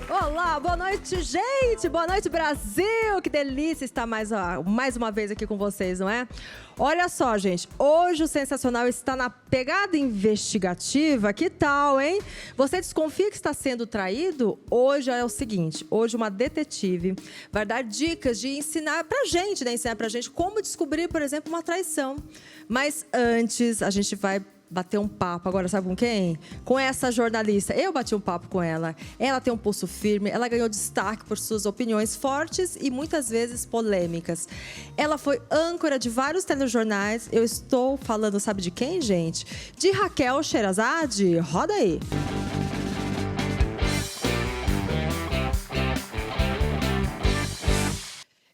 Olá, boa noite, gente! Boa noite, Brasil! Que delícia estar mais uma vez aqui com vocês, não é? Olha só, gente, hoje o Sensacional está na pegada investigativa. Que tal, hein? Você desconfia que está sendo traído? Hoje é o seguinte, hoje uma detetive vai dar dicas de ensinar pra gente, né? Ensinar pra gente como descobrir, por exemplo, uma traição. Mas antes, a gente vai bater um papo agora, sabe com quem? Com essa jornalista. Eu bati um papo com ela. Ela tem um pulso firme, ela ganhou destaque por suas opiniões fortes e muitas vezes polêmicas. Ela foi âncora de vários telejornais. Eu estou falando, sabe de quem, gente? De Raquel Sherazade. Roda aí.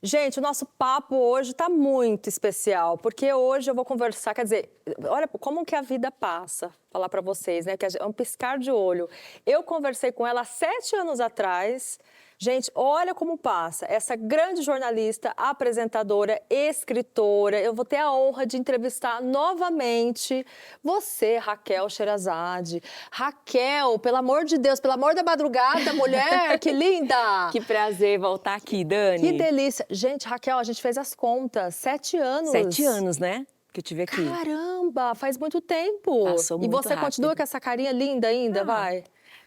Gente, o nosso papo hoje está muito especial, porque hoje eu vou conversar, quer dizer, olha como que a vida passa, falar para vocês, né, que é um piscar de olho. Eu conversei com ela 7 anos atrás. Gente, olha como passa. Essa grande jornalista, apresentadora, escritora, eu vou ter a honra de entrevistar novamente você, Raquel Sherazade. Raquel, pelo amor de Deus, pelo amor da madrugada, mulher, que linda! Que prazer voltar aqui, Dani. Que delícia. Gente, Raquel, a gente fez as contas. 7 anos. 7 anos, né? Que eu tive aqui. Caramba, faz muito tempo. Passou muito E você rápido. continua com essa carinha linda ainda, vai?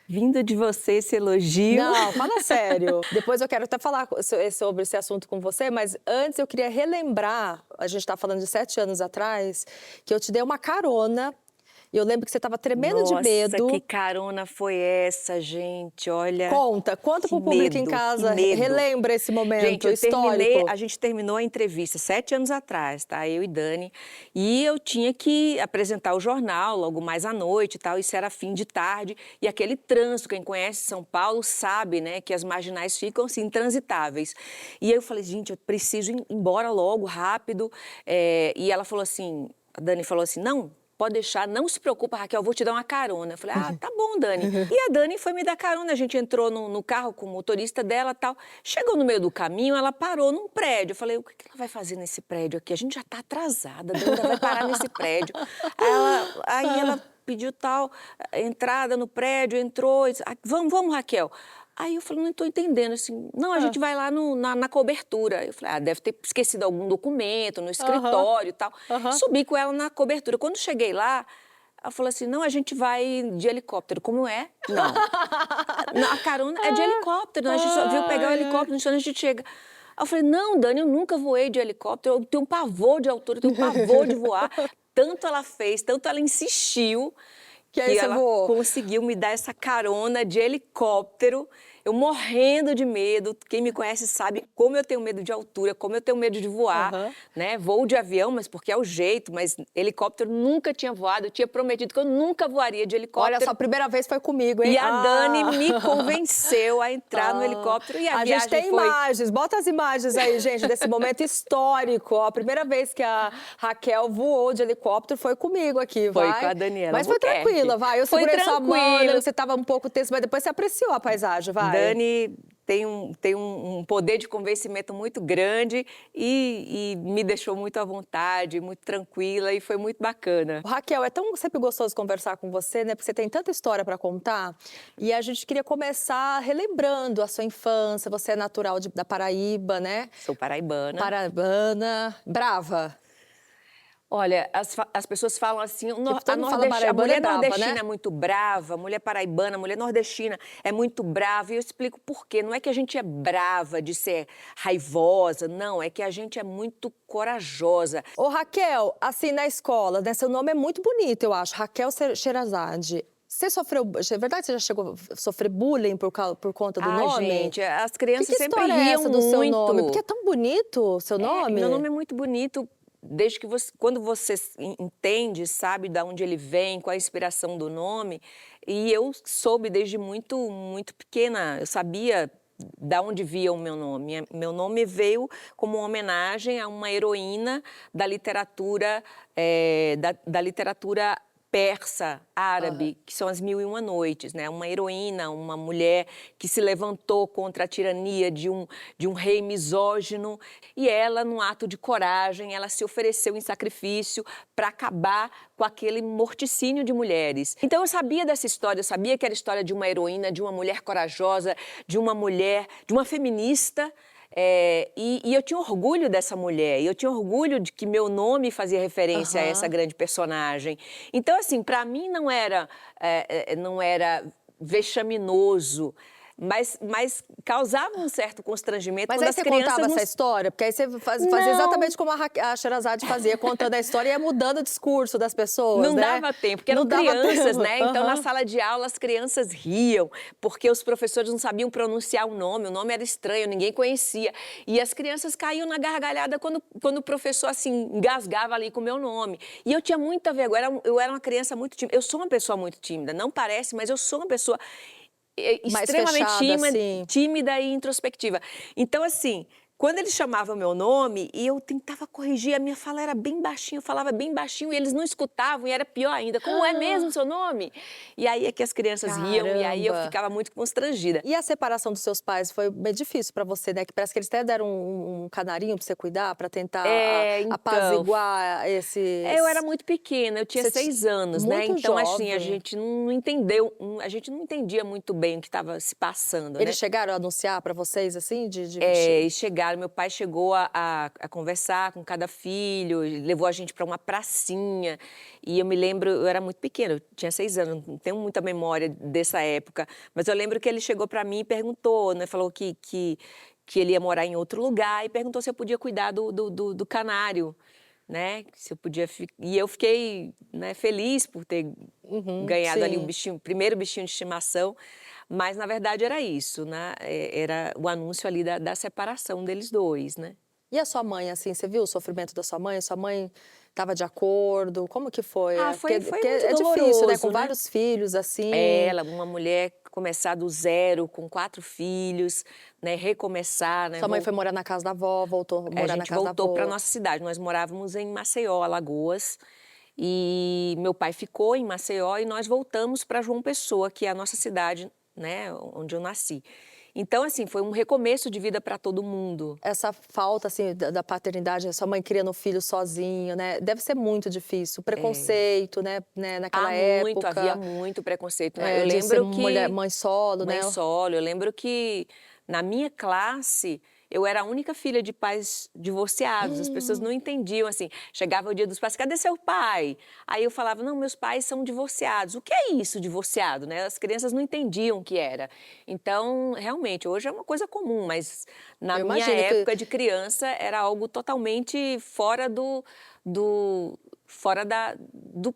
Vindo de você esse elogio. Não, fala sério. Depois eu quero até falar sobre esse assunto com você, mas antes eu queria relembrar, a gente está falando de 7 anos atrás, que eu te dei uma carona. E eu lembro que você estava tremendo de medo. Nossa, que carona foi essa, gente? Olha. Conta pro público em casa. Relembra esse momento histórico. A gente terminou a entrevista 7 anos atrás, tá? Eu e Dani. E eu tinha que apresentar o jornal logo mais à noite e tal. Isso era fim de tarde. E aquele trânsito, quem conhece São Paulo sabe, né? Que as marginais ficam, assim, intransitáveis. E aí eu falei, gente, eu preciso ir embora logo, rápido. E ela falou assim, a Dani falou assim, não, pode deixar, não se preocupa, Raquel, eu vou te dar uma carona. Eu falei, tá bom, Dani. E a Dani foi me dar carona, a gente entrou no carro com o motorista dela e tal. Chegou no meio do caminho, ela parou num prédio. Eu falei, o que ela vai fazer nesse prédio aqui? A gente já tá atrasada, a Dani ainda vai parar nesse prédio. Aí ela pediu tal entrada no prédio, entrou, disse, vamos, Raquel. Aí eu falei, não estou entendendo, assim, não, a gente vai lá na cobertura. Eu falei, deve ter esquecido algum documento no escritório e tal. Subi com ela na cobertura. Quando cheguei lá, ela falou assim, não, a gente vai de helicóptero. Como é? Não. A carona é de helicóptero, a gente só veio pegar o helicóptero, a gente chega. Aí eu falei, não, Dani, eu nunca voei de helicóptero, eu tenho um pavor de altura, eu tenho um pavor de voar. Tanto ela fez, tanto ela insistiu, que ela conseguiu me dar essa carona de helicóptero, eu morrendo de medo. Quem me conhece sabe como eu tenho medo de altura, como eu tenho medo de voar, né? Voo de avião, mas porque é o jeito, mas helicóptero nunca tinha voado, eu tinha prometido que eu nunca voaria de helicóptero. Olha só, a primeira vez foi comigo, hein? E a Dani me convenceu a entrar no helicóptero e a viagem gente tem imagens, bota as imagens aí, gente, desse momento histórico. A primeira vez que a Raquel voou de helicóptero foi comigo aqui, vai. Foi com a Daniela. Mas foi tranquila, vai. Eu segurei sua mão, eu lembro que você estava um pouco tenso, mas depois você apreciou a paisagem, vai. Dani tem um poder de convencimento muito grande e me deixou muito à vontade, muito tranquila e foi muito bacana. Raquel, é tão sempre gostoso conversar com você, né? Porque você tem tanta história para contar. E a gente queria começar relembrando a sua infância. Você é natural da Paraíba, né? Sou paraibana. Paraibana, brava. Olha, as pessoas falam assim, a brava, mulher nordestina, né? é muito brava, a mulher paraibana, a mulher nordestina é muito brava. E eu explico por quê. Não é que a gente é brava de ser raivosa, não, é que a gente é muito corajosa. Ô, Raquel, assim, na escola, né, seu nome é muito bonito, eu acho, Raquel Sherazade. Você sofreu, é verdade que você já chegou a sofrer bullying por conta do nome? Gente, as crianças sempre riam é essa do muito. seu nome? Porque é tão bonito o seu nome. Meu nome é muito bonito. Desde que quando você entende, sabe de onde ele vem, qual a inspiração do nome, e eu soube desde muito, muito pequena, eu sabia de onde via o meu nome. Meu nome veio como uma homenagem a uma heroína da literatura, da literatura persa, árabe, que são as Mil e Uma Noites, né? Uma heroína, uma mulher que se levantou contra a tirania de um rei misógino e ela, num ato de coragem, ela se ofereceu em sacrifício para acabar com aquele morticínio de mulheres. Então eu sabia dessa história, eu sabia que era a história de uma heroína, de uma mulher corajosa, de uma mulher, de uma feminista. E eu tinha orgulho dessa mulher, e eu tinha orgulho de que meu nome fazia referência a essa grande personagem. Então, assim, para mim não era vexaminoso, mas causava um certo constrangimento Mas quando aí as você crianças contava não... essa história? Porque aí você fazia exatamente como a Sherazade fazia, contando a história e ia mudando o discurso das pessoas, Não né? dava tempo, porque eram Não dava crianças, tempo. né? Então, na sala de aula, as crianças riam, porque os professores não sabiam pronunciar o nome era estranho, ninguém conhecia. E as crianças caíam na gargalhada quando o professor, assim, engasgava ali com o meu nome. E eu tinha muita vergonha, eu era uma criança muito tímida. Eu sou uma pessoa muito tímida, não parece, mas eu sou uma pessoa Mais extremamente fechada, assim. tímida e introspectiva. Então, assim, quando eles chamavam meu nome e eu tentava corrigir, a minha fala era bem baixinho, eu falava bem baixinho e eles não escutavam e era pior ainda. Como é mesmo o seu nome? E aí é que as crianças riam e aí eu Caramba. ficava muito constrangida. E a separação dos seus pais foi bem difícil para você, né? Que parece que eles até deram um canarinho para você cuidar, para tentar Então, apaziguar esses... eu era muito pequena, eu tinha Você 6 anos, né? muito Então, assim, a jovem. gente não entendeu, a gente não entendia muito bem o que estava se passando, né? Eles chegaram a anunciar para vocês, assim, E chegaram, meu pai chegou a conversar com cada filho, levou a gente para uma pracinha. E eu me lembro, eu era muito pequena, eu tinha 6 anos, não tenho muita memória dessa época. Mas eu lembro que ele chegou para mim e perguntou, né? Falou que ele ia morar em outro lugar e perguntou se eu podia cuidar do canário, né? Se eu podia E eu fiquei, né, feliz por ter ganhado ali o primeiro bichinho de estimação. Mas, na verdade, era isso, né? Era o anúncio ali da separação deles dois, né? E a sua mãe, assim, você viu o sofrimento da sua mãe? Sua mãe estava de acordo? Como que foi? Foi Porque muito é doloroso, difícil, né? Com né? vários filhos, assim. Ela, uma mulher começar do zero, com 4 filhos, né? Recomeçar, né? Sua mãe foi morar na casa da avó, voltou a morar na casa da avó. A gente voltou para nossa cidade. Nós morávamos em Maceió, Alagoas. E meu pai ficou em Maceió e nós voltamos para João Pessoa, que é a nossa cidade, né, onde eu nasci. Então, assim, foi um recomeço de vida para todo mundo. Essa falta, assim, da paternidade, sua mãe criando o filho sozinho, né? Deve ser muito difícil. O preconceito, né, naquela época. Havia muito preconceito. Né? Eu de ser lembro que... mãe solo, né? Mãe solo. Eu lembro que na minha classe... Eu era a única filha de pais divorciados, as pessoas não entendiam, assim, chegava o dia dos pais, cadê seu pai? Aí eu falava, não, meus pais são divorciados. O que é isso, divorciado, né? As crianças não entendiam o que era. Então, realmente, hoje é uma coisa comum, mas na minha época de criança era algo totalmente fora do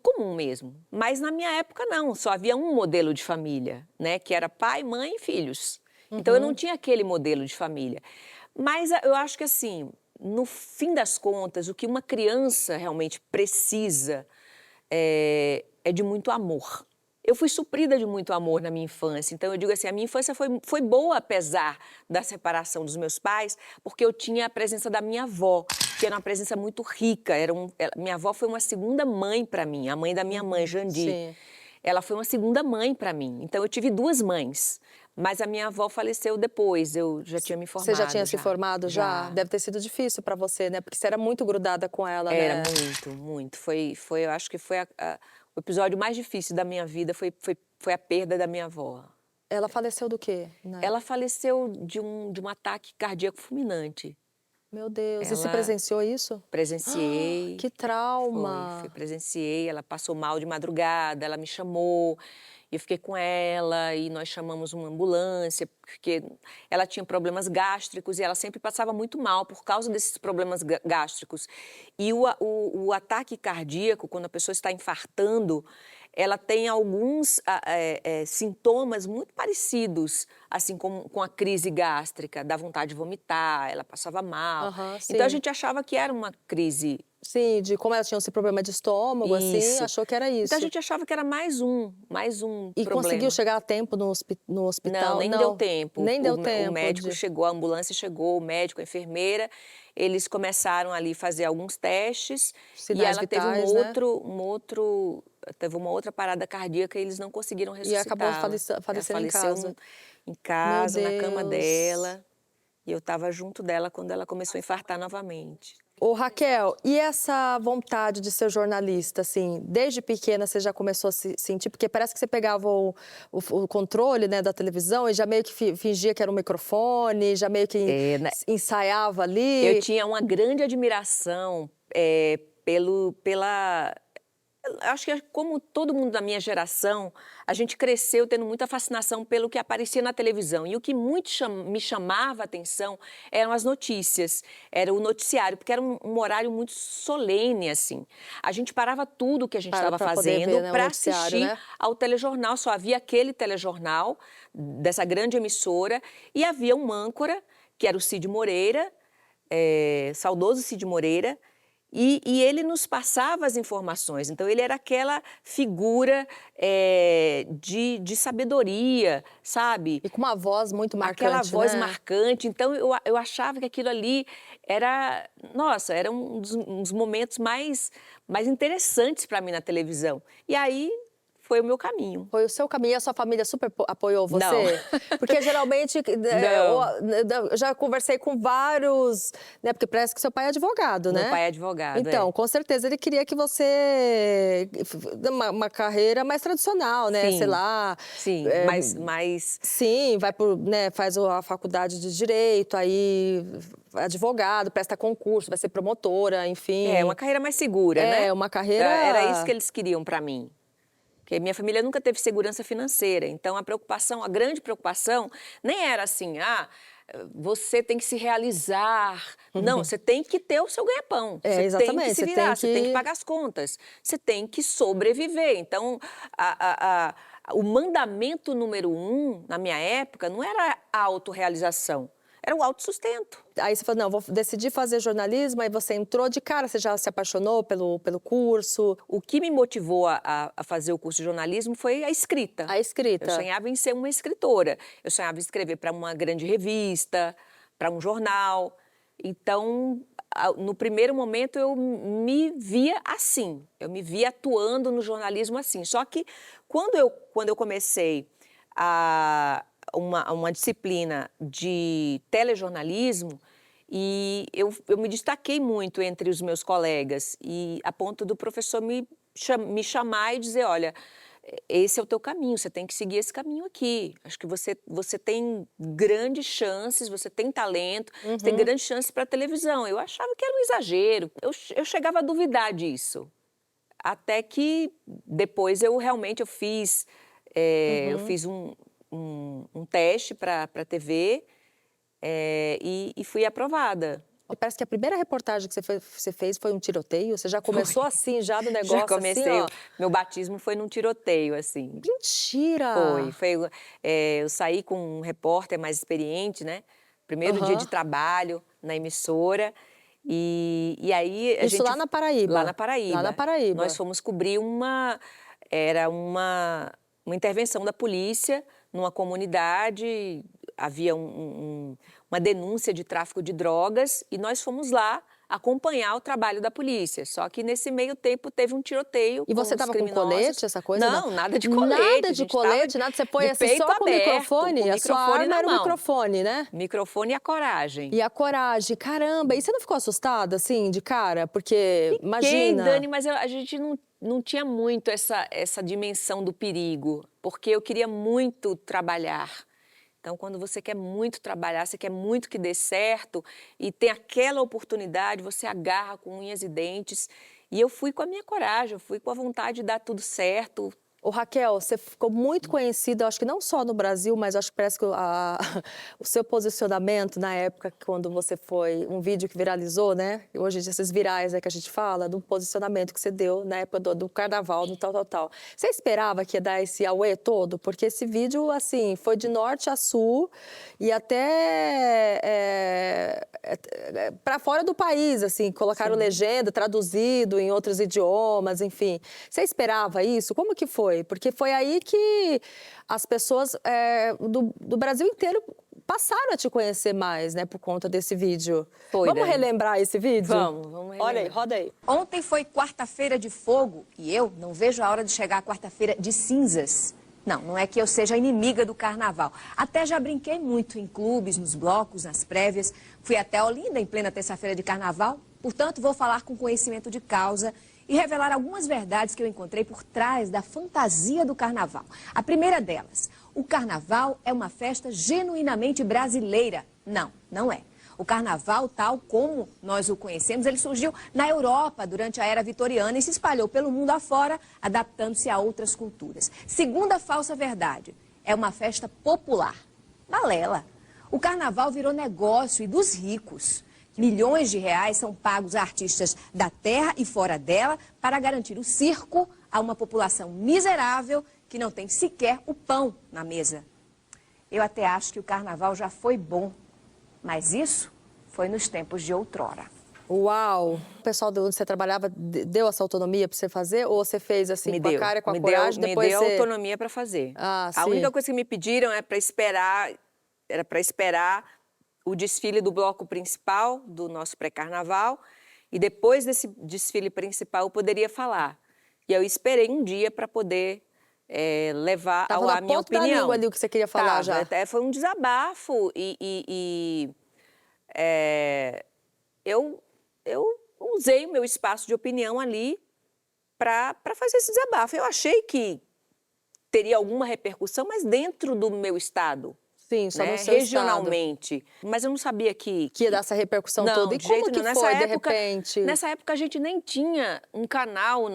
comum mesmo. Mas na minha época não, só havia um modelo de família, né? Que era pai, mãe e filhos. Então eu não tinha aquele modelo de família. Mas eu acho que, assim, no fim das contas, o que uma criança realmente precisa é de muito amor. Eu fui suprida de muito amor na minha infância. Então, eu digo assim, a minha infância foi boa, apesar da separação dos meus pais, porque eu tinha a presença da minha avó, que era uma presença muito rica. Minha avó foi uma segunda mãe para mim, a mãe da minha mãe, Jandi. Sim. Ela foi uma segunda mãe para mim. Então, eu tive 2 mães. Mas a minha avó faleceu depois, eu já tinha me formado. Você já tinha se formado já? Deve ter sido difícil para você, né? Porque você era muito grudada com ela, né? Era muito, muito. Eu acho que foi o episódio mais difícil da minha vida, foi a perda da minha avó. Ela faleceu do quê? Né? Ela faleceu de um ataque cardíaco fulminante. Meu Deus, e você presenciou isso? Presenciei. Que trauma! Presenciei, ela passou mal de madrugada, ela me chamou, eu fiquei com ela e nós chamamos uma ambulância, porque ela tinha problemas gástricos e ela sempre passava muito mal por causa desses problemas gástricos. E o ataque cardíaco, quando a pessoa está infartando, ela tem alguns sintomas muito parecidos, assim, com a crise gástrica, dá vontade de vomitar, ela passava mal. Então, a gente achava que era uma crise. Sim, de como ela tinha esse problema de estômago, assim, achou que era isso. Então, a gente achava que era mais um E problema. conseguiu chegar a tempo no hospital? Não, nem deu tempo. Nem deu tempo. O médico chegou, a ambulância chegou, o médico, a enfermeira, eles começaram ali a fazer alguns testes. Sinais e ela vitais, teve um outro teve uma outra parada cardíaca e eles não conseguiram ressuscitá-la. E acabou falecendo em casa. Em casa, Meu na cama Deus. dela. E eu estava junto dela quando ela começou a infartar novamente. Ô, Raquel, e essa vontade de ser jornalista, assim, desde pequena você já começou a se sentir? Porque parece que você pegava o controle, né, da televisão e já meio que fingia que era um microfone, já meio que ensaiava ali. Eu tinha uma grande admiração pela... Acho que como todo mundo da minha geração, a gente cresceu tendo muita fascinação pelo que aparecia na televisão. E o que muito me chamava a atenção eram as notícias, era o noticiário, porque era um horário muito solene, assim. A gente parava tudo o que a gente estava fazendo para assistir, né, ao telejornal. Só havia aquele telejornal dessa grande emissora e havia um âncora, que era o Cid Moreira, saudoso Cid Moreira, e ele nos passava as informações. Então, ele era aquela figura de sabedoria, sabe? E com uma voz muito marcante, aquela voz, né, marcante. Então, eu achava que aquilo ali era... Nossa, era um dos momentos mais interessantes para mim na televisão. E aí... foi o meu caminho. Foi o seu caminho e a sua família super apoiou você? Não. Porque geralmente, eu já conversei com vários, né? Porque parece que seu pai é advogado, né? Meu pai é advogado, então, com certeza ele queria que você... uma carreira mais tradicional, né? Sim. Sei lá... Sim, mas... Sim, vai né, faz a faculdade de Direito, aí advogado, presta concurso, vai ser promotora, enfim. É, uma carreira mais segura, né? É, uma carreira... Era isso que eles queriam para mim. Porque minha família nunca teve segurança financeira, então a grande preocupação nem era assim, você tem que se realizar. Não, você tem que ter o seu ganha-pão. Você exatamente. tem que se virar, você tem que pagar as contas, você tem que sobreviver. Então, o mandamento número 1, na minha época, não era a autorrealização, era o autossustento. Aí você falou, não, vou decidir fazer jornalismo, aí você entrou de cara, você já se apaixonou pelo curso? O que me motivou a fazer o curso de jornalismo foi a escrita. A escrita. Eu sonhava em ser uma escritora. Eu sonhava em escrever para uma grande revista, para um jornal. Então, no primeiro momento, eu me via assim. Eu me via atuando no jornalismo assim. Só que, quando eu comecei uma disciplina de telejornalismo, e eu me destaquei muito entre os meus colegas, e a ponto do professor me chamar e dizer, olha, esse é o teu caminho, você tem que seguir esse caminho aqui. Acho que você tem grandes chances, você tem talento, você tem grandes chances para a televisão. Eu achava que era um exagero, eu chegava a duvidar disso. Até que depois eu fiz um teste para a TV e fui aprovada. Parece que a primeira reportagem que você fez foi um tiroteio? Você já começou assim, já do negócio? Já comecei, assim, ó. Meu batismo foi num tiroteio, assim. Mentira! Eu saí com um repórter mais experiente, né? Primeiro dia de trabalho na emissora. E aí a Isso gente... lá na Paraíba? Lá na Paraíba. Lá na Paraíba. Nós fomos cobrir uma intervenção da polícia numa comunidade, havia uma denúncia de tráfico de drogas e nós fomos lá acompanhar o trabalho da polícia. Só que nesse meio tempo teve um tiroteio. E você estava com colete, essa coisa? Não, nada de colete. Nada de colete, nada. Você põe assim só com o microfone? A sua arma era o microfone, né? Microfone e a coragem. E a coragem, caramba. E você não ficou assustada, assim, de cara? Porque, imagina... Dani, mas a gente não tinha muito essa dimensão do perigo, porque eu queria muito trabalhar. Então, quando você quer muito trabalhar, você quer muito que dê certo e tem aquela oportunidade, você agarra com unhas e dentes. E eu fui com a minha coragem, eu fui com a vontade de dar tudo certo. Ô, Raquel, você ficou muito conhecida, acho que não só no Brasil, mas acho que parece que o seu posicionamento na época, quando você foi, um vídeo que viralizou, né? Hoje, esses virais que a gente fala, do posicionamento que você deu na época do carnaval, do tal. Você esperava que ia dar esse auê todo? Porque esse vídeo, assim, foi de norte a sul e até para fora do país, assim, colocaram legenda, traduzido em outros idiomas, enfim. Você esperava isso? Como que foi? Porque foi aí que as pessoas do Brasil inteiro passaram a te conhecer mais, né, por conta desse vídeo. Foi, Vamos Dani. relembrar esse vídeo? Vamos relembrar. Olha aí, roda aí. Ontem foi quarta-feira de fogo e eu não vejo a hora de chegar a quarta-feira de cinzas. Não, não é que eu seja inimiga do carnaval. Até já brinquei muito em clubes, nos blocos, nas prévias. Fui até Olinda em plena terça-feira de carnaval. Portanto, vou falar com conhecimento de causa e revelar algumas verdades que eu encontrei por trás da fantasia do carnaval. A primeira delas, o carnaval é uma festa genuinamente brasileira. Não, não é. O carnaval, tal como nós o conhecemos, ele surgiu na Europa durante a Era Vitoriana e se espalhou pelo mundo afora, adaptando-se a outras culturas. Segunda falsa verdade, é uma festa popular. Balela. O carnaval virou negócio e dos ricos. Milhões de reais são pagos a artistas da terra e fora dela para garantir o circo a uma população miserável que não tem sequer o pão na mesa. Eu até acho que o carnaval já foi bom. Mas isso foi nos tempos de outrora. Uau! O pessoal de onde você trabalhava deu essa autonomia para você fazer? Ou você fez assim, com a cara e com a coragem? Me deu autonomia para fazer. Ah, a sim. única coisa que me pediram era para esperar o desfile do bloco principal do nosso pré-carnaval. E depois desse desfile principal eu poderia falar. E eu esperei um dia para poder levar a minha opinião. Tava na ponta da língua ali o que você queria falar já. Até foi um desabafo eu usei o meu espaço de opinião ali para fazer esse desabafo. Eu achei que teria alguma repercussão, mas dentro do meu estado. Sim, só né? no seu regionalmente. Estado. Mas eu não sabia que ia dar essa repercussão toda. E como que foi, de repente? Nessa época, a gente nem tinha um canal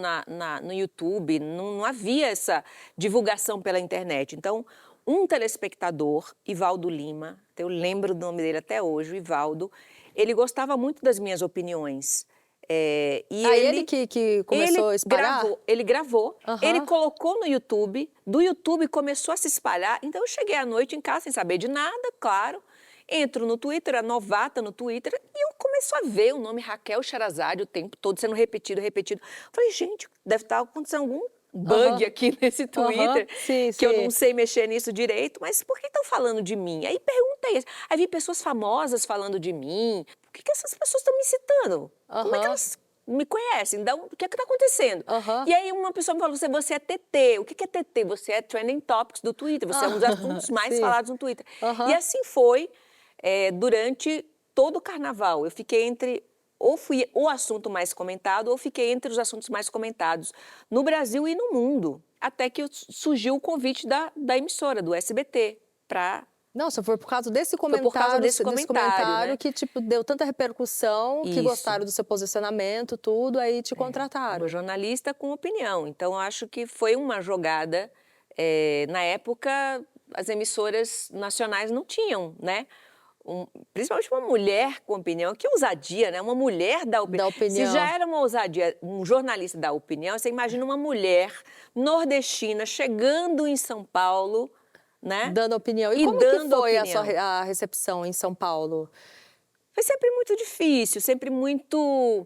no YouTube, não havia essa divulgação pela internet. Então, um telespectador, Ivaldo Lima, eu lembro do nome dele até hoje, o Ivaldo, ele gostava muito das minhas opiniões. Ele que começou a espalhar? Ele gravou, ele colocou no YouTube, do YouTube começou a se espalhar. Então eu cheguei à noite em casa sem saber de nada, claro. Entro no Twitter, era novata no Twitter, e eu começo a ver o nome Raquel Sherazade o tempo todo sendo repetido. Falei, gente, deve estar acontecendo algum bug aqui nesse Twitter, que eu não sei mexer nisso direito, mas por que estão falando de mim? Aí perguntei, aí vi pessoas famosas falando de mim, por que essas pessoas estão me citando? Como é que elas me conhecem? Então, o que está acontecendo? E aí uma pessoa me falou, você é TT. O que é TT? Você é Trending Topics do Twitter, você é um dos assuntos mais falados no Twitter. E assim foi durante todo o carnaval. Eu fiquei entre... Ou fui o assunto mais comentado, ou fiquei entre os assuntos mais comentados no Brasil e no mundo. Até que surgiu o convite da emissora, do SBT, para... Nossa, foi por causa desse comentário, foi por causa desse comentário, né? Que tipo, deu tanta repercussão, que gostaram do seu posicionamento, tudo, aí te contrataram. Uma jornalista com opinião. Então, acho que foi uma jogada. Na época, as emissoras nacionais não tinham, né? Principalmente uma mulher com opinião, que ousadia, né? Uma mulher dar opinião. Se já era uma ousadia, um jornalista dar opinião, você imagina uma mulher nordestina chegando em São Paulo, né? Dando opinião. E como que foi a recepção em São Paulo? Foi sempre muito difícil, sempre muito...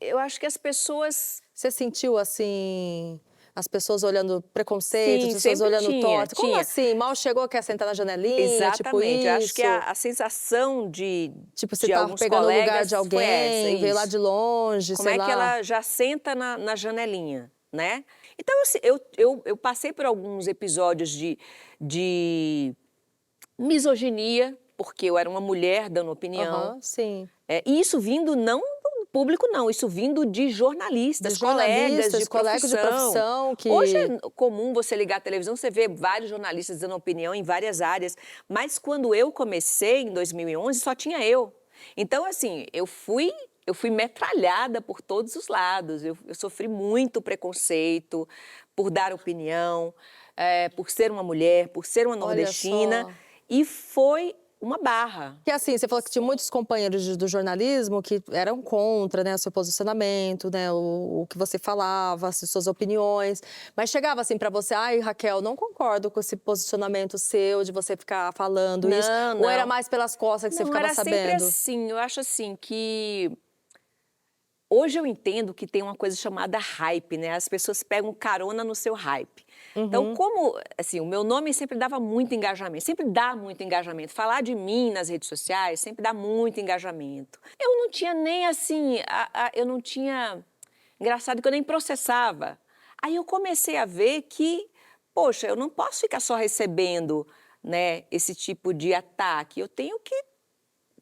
eu acho que as pessoas... Você sentiu, assim... As pessoas olhando preconceito, as pessoas olhando torto. Como assim? Mal chegou, quer sentar na janelinha? Exatamente. Tipo isso? Eu acho que a sensação de tipo, você de tá alguns pegando o lugar colegas de alguém, veio lá de longe, Como sei lá. Como é que ela já senta na janelinha, né? Então, eu passei por alguns episódios de misoginia, porque eu era uma mulher dando opinião. Sim. E isso vindo não... público não, isso vindo de jornalistas, colegas de profissão. Hoje é comum você ligar a televisão, você vê vários jornalistas dando opinião em várias áreas, mas quando eu comecei, em 2011, só tinha eu. Então, assim, eu fui metralhada por todos os lados, eu sofri muito preconceito por dar opinião, por ser uma mulher, por ser uma nordestina, e foi... uma barra. Que assim, você falou que tinha muitos companheiros do jornalismo que eram contra, né, o seu posicionamento, né, o que você falava, as suas opiniões. Mas chegava assim pra você, ai, Raquel, não concordo com esse posicionamento seu, de você ficar falando isso. Não. Ou era mais pelas costas que você ficava sabendo? Não, era sempre assim. Eu acho assim que... Hoje eu entendo que tem uma coisa chamada hype, né? As pessoas pegam carona no seu hype. Então, como, assim, o meu nome sempre dava muito engajamento, sempre dá muito engajamento. Falar de mim nas redes sociais sempre dá muito engajamento. Eu não tinha nem, assim, eu não tinha... Engraçado que eu nem processava. Aí eu comecei a ver que, poxa, eu não posso ficar só recebendo, né, esse tipo de ataque. Eu tenho que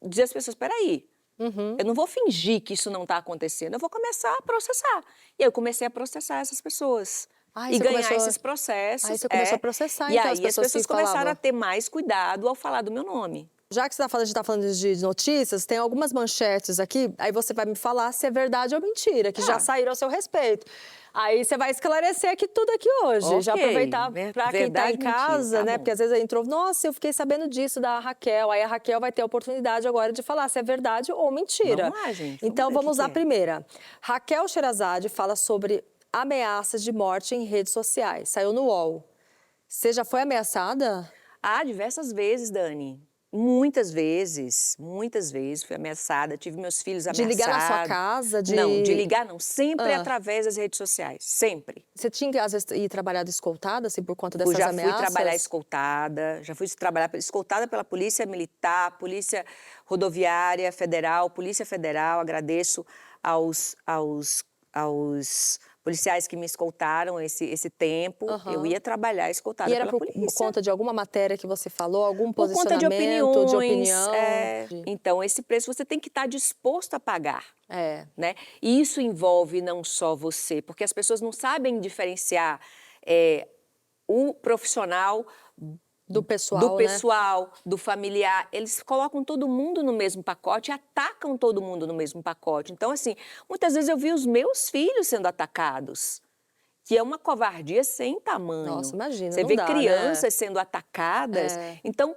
dizer às pessoas, peraí, eu não vou fingir que isso não está acontecendo, eu vou começar a processar. E aí eu comecei a processar essas pessoas. E ganhar esses processos. Aí você começou a processar, E então, aí as pessoas que começaram falavam. a ter mais cuidado ao falar do meu nome. Já que você a gente está falando de notícias, tem algumas manchetes aqui, aí você vai me falar se é verdade ou mentira, que já saíram a seu respeito. Aí você vai esclarecer aqui tudo aqui hoje. Já Ok. aproveitar para quem está em Verdade, mentira, casa, tá né? bom. Porque às vezes entrou, nossa, eu fiquei sabendo disso da Raquel. Aí a Raquel vai ter a oportunidade agora de falar se é verdade ou mentira. Vamos lá, gente. Então ver o vamos que à que é. primeira. Raquel Sherazade fala sobre ameaças de morte em redes sociais. Saiu no UOL. Você já foi ameaçada? Ah, diversas vezes, Dani. Muitas vezes fui ameaçada, tive meus filhos De ameaçados. ligar na sua casa? Não, de ligar não, sempre Ah. através das redes sociais, sempre. Você tinha que, às vezes, ir trabalhar escoltada, assim, por conta dessas Já ameaças? fui trabalhar escoltada, escoltada pela Polícia Militar, Polícia Rodoviária Federal, Polícia Federal. Agradeço aos policiais que me escoltaram esse tempo. Eu ia trabalhar escoltada E era pela por polícia. conta de alguma matéria que você falou, algum Por conta posicionamento, de opinião? Então, esse preço você tem que estar disposto a pagar. É. Né? E isso envolve não só você, porque as pessoas não sabem diferenciar o profissional Do pessoal, do familiar. Eles colocam todo mundo no mesmo pacote e atacam todo mundo no mesmo pacote. Então, assim, muitas vezes eu vi os meus filhos sendo atacados, que é uma covardia sem tamanho. Nossa, imagina, Você não vê dá, crianças né? sendo atacadas. É. Então,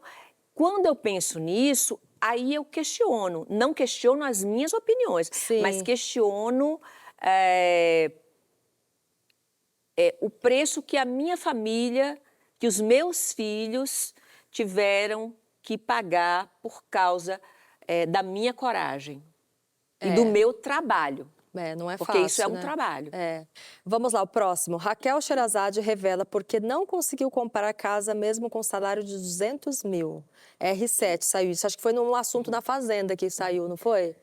quando eu penso nisso, aí eu questiono. Não questiono as minhas opiniões, Sim. mas questiono o preço que a minha família, que os meus filhos tiveram que pagar por causa da minha coragem e do meu trabalho. Não é Porque fácil, isso é um né? trabalho. Vamos lá, o próximo. Raquel Sherazade revela porque não conseguiu comprar casa mesmo com salário de 200 mil. R7 saiu isso. Acho que foi num assunto na Fazenda que saiu, não foi?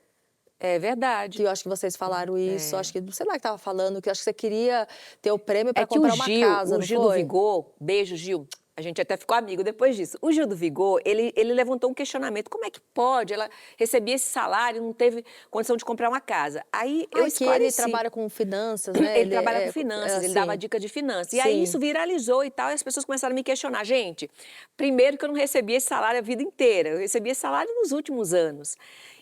É verdade. Que eu acho que vocês falaram isso. Acho que, sei lá que estava falando, que acho que você queria ter o prêmio para comprar uma casa, o não Gil do foi? Vigor, beijo, Gil. A gente até ficou amigo depois disso. O Gil do Vigor, ele levantou um questionamento. Como é que pode? Ela recebia esse salário e não teve condição de comprar uma casa. Aí eu Que ele esclareci. trabalha com finanças, né? Ele trabalha com finanças, ele dava dica de finanças. E aí isso viralizou e tal, e as pessoas começaram a me questionar. Gente, primeiro que eu não recebia esse salário a vida inteira, eu recebia esse salário nos últimos anos.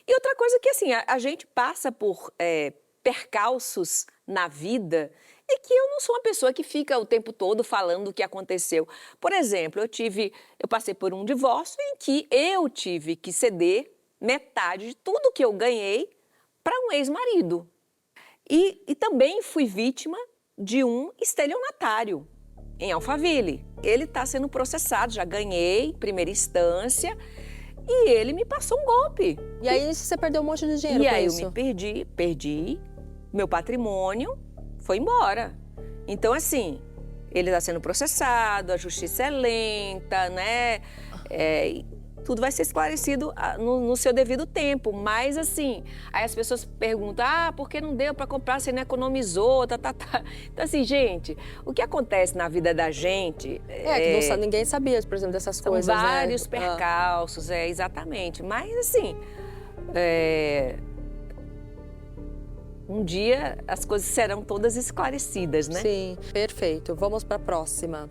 E outra coisa que, assim, a gente passa por percalços na vida e que eu não sou uma pessoa que fica o tempo todo falando o que aconteceu. Por exemplo, eu passei por um divórcio em que eu tive que ceder metade de tudo que eu ganhei para um ex-marido. E também fui vítima de um estelionatário em Alphaville. Ele está sendo processado, já ganhei primeira instância e ele me passou um golpe. E aí você perdeu um monte de dinheiro E com aí isso? eu me perdi, meu patrimônio foi embora. Então, assim, ele está sendo processado, a justiça é lenta, né? Tudo vai ser esclarecido no seu devido tempo. Mas, assim, aí as pessoas perguntam, por que não deu para comprar, você não economizou, tá. Então, assim, gente, o que acontece na vida da gente... que ninguém sabia, por exemplo, dessas são coisas, vários né? percalços, exatamente. Mas, assim, um dia as coisas serão todas esclarecidas, né? Sim, perfeito. Vamos para a próxima.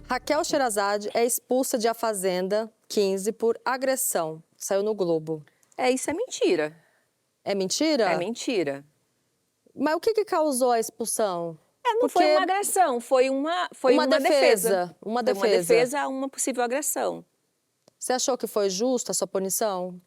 Raquel Sherazade é expulsa de A Fazenda 15 por agressão. Saiu no Globo. Isso é mentira. É mentira? É mentira. Mas o que causou a expulsão? Não foi uma agressão, foi uma defesa. Uma Foi defesa. uma defesa a uma possível agressão. Você achou que foi justa a sua punição?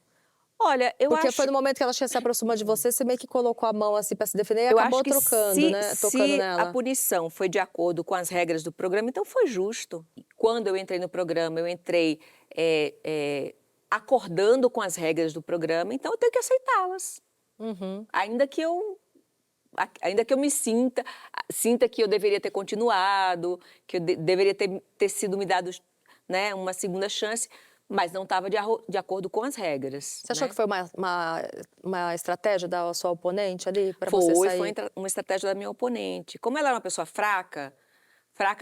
Olha, eu Porque acho... foi no momento que ela se aproximou de você, você meio que colocou a mão assim para se defender e eu acabou acho que trocando, né? Tocando se nela. a punição foi de acordo com as regras do programa, então foi justo. Quando eu entrei no programa, eu entrei acordando com as regras do programa, então eu tenho que aceitá-las. Ainda que eu ainda que eu me sinta que eu deveria ter continuado, que eu deveria ter sido me dado, né, uma segunda chance, mas não estava de acordo com as regras. Você achou né? que foi uma estratégia da sua oponente ali para você sair? Foi uma estratégia da minha oponente. Como ela era uma pessoa fraca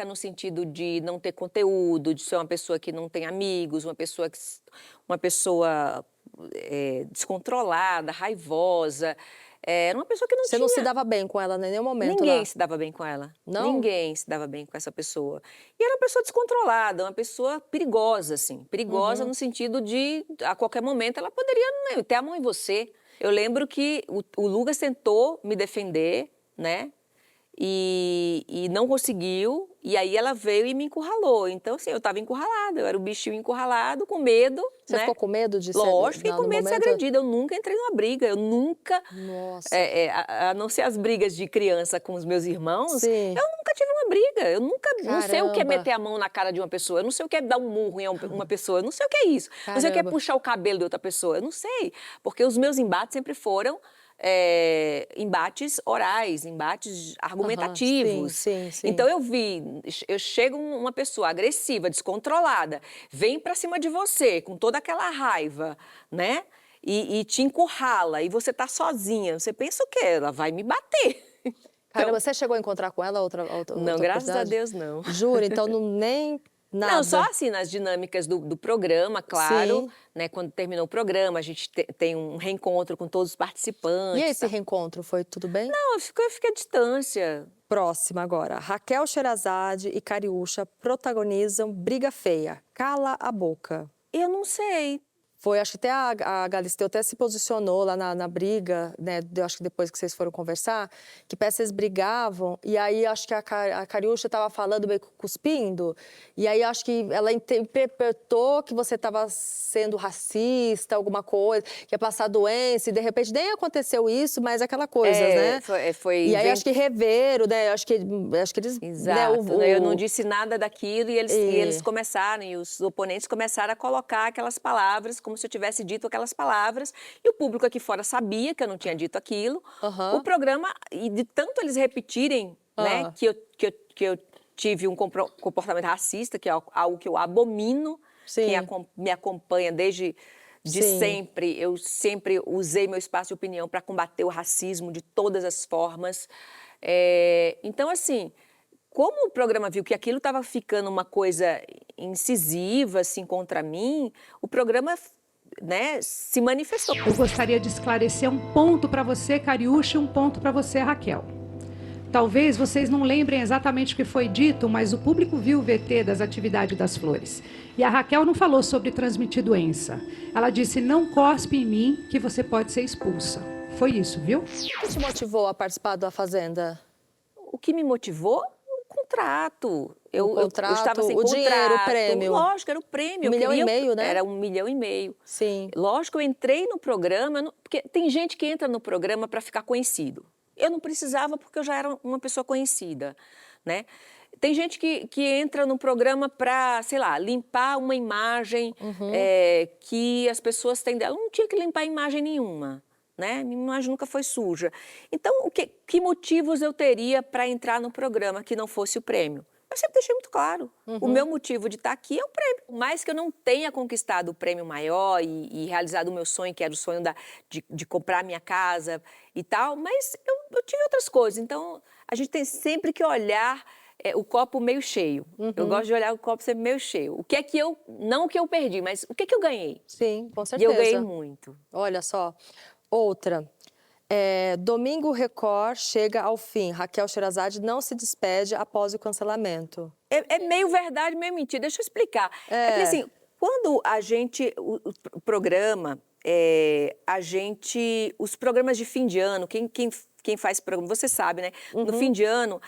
no sentido de não ter conteúdo, de ser uma pessoa que não tem amigos, uma pessoa descontrolada, raivosa. Era uma pessoa que não Você tinha... não se dava bem com ela em nenhum momento Ninguém lá? se dava bem com ela. Não? Ninguém se dava bem com essa pessoa. E era uma pessoa descontrolada, uma pessoa perigosa, assim. Perigosa no sentido de, a qualquer momento, ela poderia ter a mão em você. Eu lembro que o Lucas tentou me defender, né? E não conseguiu, e aí ela veio e me encurralou. Então, assim, eu estava encurralada, eu era o bichinho encurralado, com medo, Você ficou com medo de ser... Lógico, fiquei com no medo de ser momento? agredida. Eu nunca entrei numa briga, eu nunca... Nossa. a não ser as brigas de criança com os meus irmãos, Sim. eu nunca tive uma briga. Eu nunca... Não sei o que é Caramba. meter a mão na cara de uma pessoa, eu não sei o que é dar um murro em uma pessoa, eu não sei o que é isso. Não sei o que é Caramba. puxar o cabelo de outra pessoa, eu não sei. Porque os meus embates sempre foram... embates orais, embates argumentativos. Sim. Então eu chego uma pessoa agressiva, descontrolada, vem pra cima de você com toda aquela raiva, né? E te encurrala, e você tá sozinha. Você pensa o quê? Ela vai me bater. Caramba, você chegou a encontrar com ela outra Não, graças a oportunidade? Deus, não. Juro, então nem nada. Não, só assim, nas dinâmicas do programa, claro. Sim. Né, quando terminou o programa, a gente tem um reencontro com todos os participantes. E esse reencontro, foi tudo bem? Não, eu fiquei à distância. Próxima agora. Raquel Sherazade e Cariúcha protagonizam Briga Feia. Cala a boca. Eu não sei. Foi, acho que até a Galisteu até se posicionou lá na briga, né? Eu acho que depois que vocês foram conversar, que parece que vocês brigavam, e aí acho que a Cariúcha estava falando meio que cuspindo, e aí acho que ela interpretou que você estava sendo racista, alguma coisa, que ia passar doença, e de repente nem aconteceu isso, mas aquela coisa, né? E aí acho que reveram, né? Acho que eles... Exato, né, eu não disse nada daquilo e eles começaram, e os oponentes começaram a colocar aquelas palavras, como se eu tivesse dito aquelas palavras, e o público aqui fora sabia que eu não tinha dito aquilo. O programa, e de tanto eles repetirem, né, que eu tive um comportamento racista, que é algo que eu abomino. Quem me acompanha desde sempre, eu sempre usei meu espaço de opinião para combater o racismo de todas as formas. Então, assim, como o programa viu que aquilo estava ficando uma coisa incisiva, assim, contra mim, o programa, né, se manifestou. Eu gostaria de esclarecer um ponto para você, Cariúcha, e um ponto para você, Raquel. Talvez vocês não lembrem exatamente o que foi dito, mas o público viu o VT das atividades das flores. E a Raquel não falou sobre transmitir doença. Ela disse, não cospe em mim que você pode ser expulsa. Foi isso, viu? O que te motivou a participar da Fazenda? O que me motivou? O contrato. Eu estava sem o contrato. dinheiro, o prêmio. Lógico, era o prêmio. 1,5 milhão, né? Era 1,5 milhão. Sim. Lógico, eu entrei no programa, porque tem gente que entra no programa para ficar conhecido. Eu não precisava porque eu já era uma pessoa conhecida, né? Tem gente que entra no programa para, sei lá, limpar uma imagem que as pessoas têm dela. Eu não tinha que limpar imagem nenhuma, né? Minha imagem nunca foi suja. Então, que motivos eu teria para entrar no programa que não fosse o prêmio? Eu sempre deixei muito claro. O meu motivo de estar aqui é o prêmio. Por mais que eu não tenha conquistado o prêmio maior e realizado o meu sonho, que era o sonho de comprar minha casa e tal, mas eu tive outras coisas. Então, a gente tem sempre que olhar o copo meio cheio. Eu gosto de olhar o copo sempre meio cheio. O que é que não o que eu perdi, mas o que é que eu ganhei? Sim, com certeza. E eu ganhei muito. Olha só. Outra. Domingo Record chega ao fim. Raquel Sherazade não se despede após o cancelamento. É meio verdade, meio mentira. Deixa eu explicar. Porque assim, quando o programa, os programas de fim de ano, quem faz programa, você sabe, né? No fim de ano,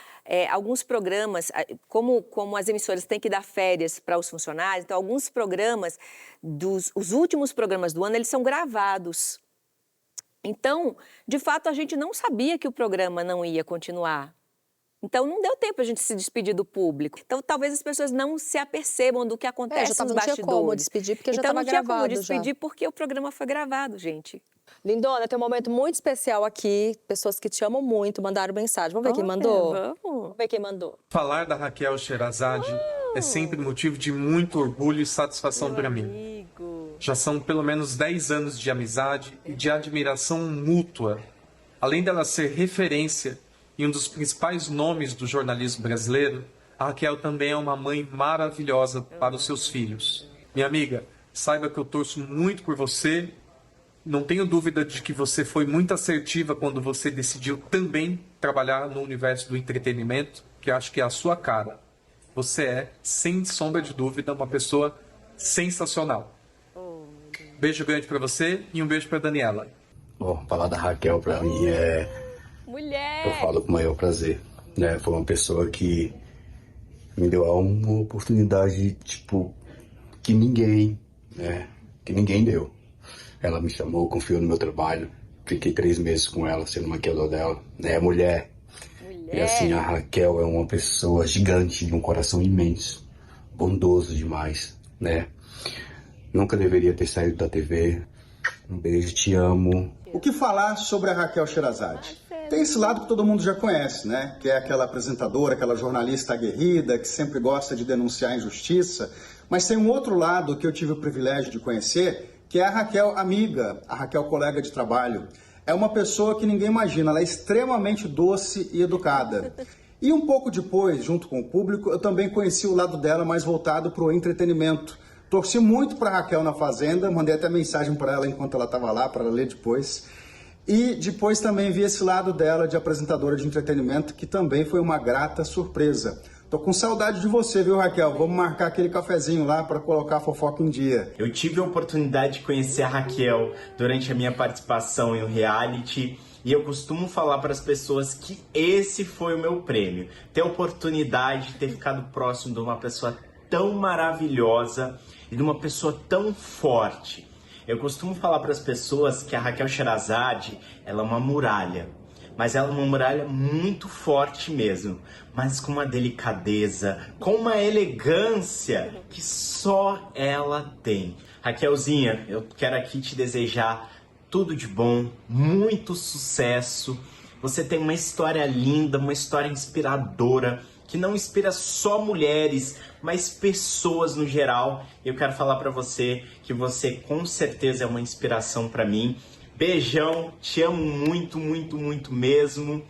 alguns programas, como as emissoras têm que dar férias para os funcionários, então alguns programas, os últimos programas do ano, eles são gravados. Então, de fato, a gente não sabia que o programa não ia continuar. Então, não deu tempo a gente se despedir do público. Então, talvez as pessoas não se apercebam do que acontece nos bastidores. Não tinha como despedir, porque já então, estava não tinha gravado como despedir, já. porque o programa foi gravado, gente. Lindona, tem um momento muito especial aqui. Pessoas que te amam muito mandaram mensagem. Vamos ver quem mandou? Vamos ver quem mandou. Falar da Raquel Sherazade é sempre motivo de muito orgulho e satisfação para mim. Já são pelo menos 10 anos de amizade e de admiração mútua. Além dela ser referência e um dos principais nomes do jornalismo brasileiro, a Raquel também é uma mãe maravilhosa para os seus filhos. Minha amiga, saiba que eu torço muito por você. Não tenho dúvida de que você foi muito assertiva quando você decidiu também trabalhar no universo do entretenimento, que eu acho que é a sua cara. Você é, sem sombra de dúvida, uma pessoa sensacional. Beijo grande para você e um beijo para Daniela. Bom, falar da Raquel para mim Mulher! eu falo com o maior prazer, né? Foi uma pessoa que me deu uma oportunidade, tipo, que ninguém deu. Ela me chamou, confiou no meu trabalho, fiquei 3 meses com ela, sendo maquiador dela, né? Mulher. E assim, a Raquel é uma pessoa gigante, de um coração imenso, bondoso demais, né? Nunca deveria ter saído da TV. Um beijo, te amo. O que falar sobre a Raquel Sherazade? Tem esse lado que todo mundo já conhece, né? Que é aquela apresentadora, aquela jornalista aguerrida, que sempre gosta de denunciar a injustiça. Mas tem um outro lado que eu tive o privilégio de conhecer, que é a Raquel amiga, a Raquel colega de trabalho. É uma pessoa que ninguém imagina, ela é extremamente doce e educada. E um pouco depois, junto com o público, eu também conheci o lado dela mais voltado para o entretenimento. Torci muito para a Raquel na Fazenda, mandei até mensagem para ela enquanto ela estava lá, para ela ler depois. E depois também vi esse lado dela de apresentadora de entretenimento, que também foi uma grata surpresa. Tô com saudade de você, viu, Raquel? Vamos marcar aquele cafezinho lá para colocar a fofoca em dia. Eu tive a oportunidade de conhecer a Raquel durante a minha participação em um reality. E eu costumo falar para as pessoas que esse foi o meu prêmio. Ter a oportunidade de ter ficado próximo de uma pessoa tão maravilhosa e de uma pessoa tão forte. Eu costumo falar para as pessoas que a Raquel Sherazade, ela é uma muralha. Mas ela é uma muralha muito forte mesmo. Mas com uma delicadeza, com uma elegância que só ela tem. Raquelzinha, eu quero aqui te desejar tudo de bom, muito sucesso. Você tem uma história linda, uma história inspiradora, que não inspira só mulheres, mas pessoas no geral. Eu quero falar pra você que você com certeza é uma inspiração pra mim. Beijão, te amo muito, muito, muito mesmo.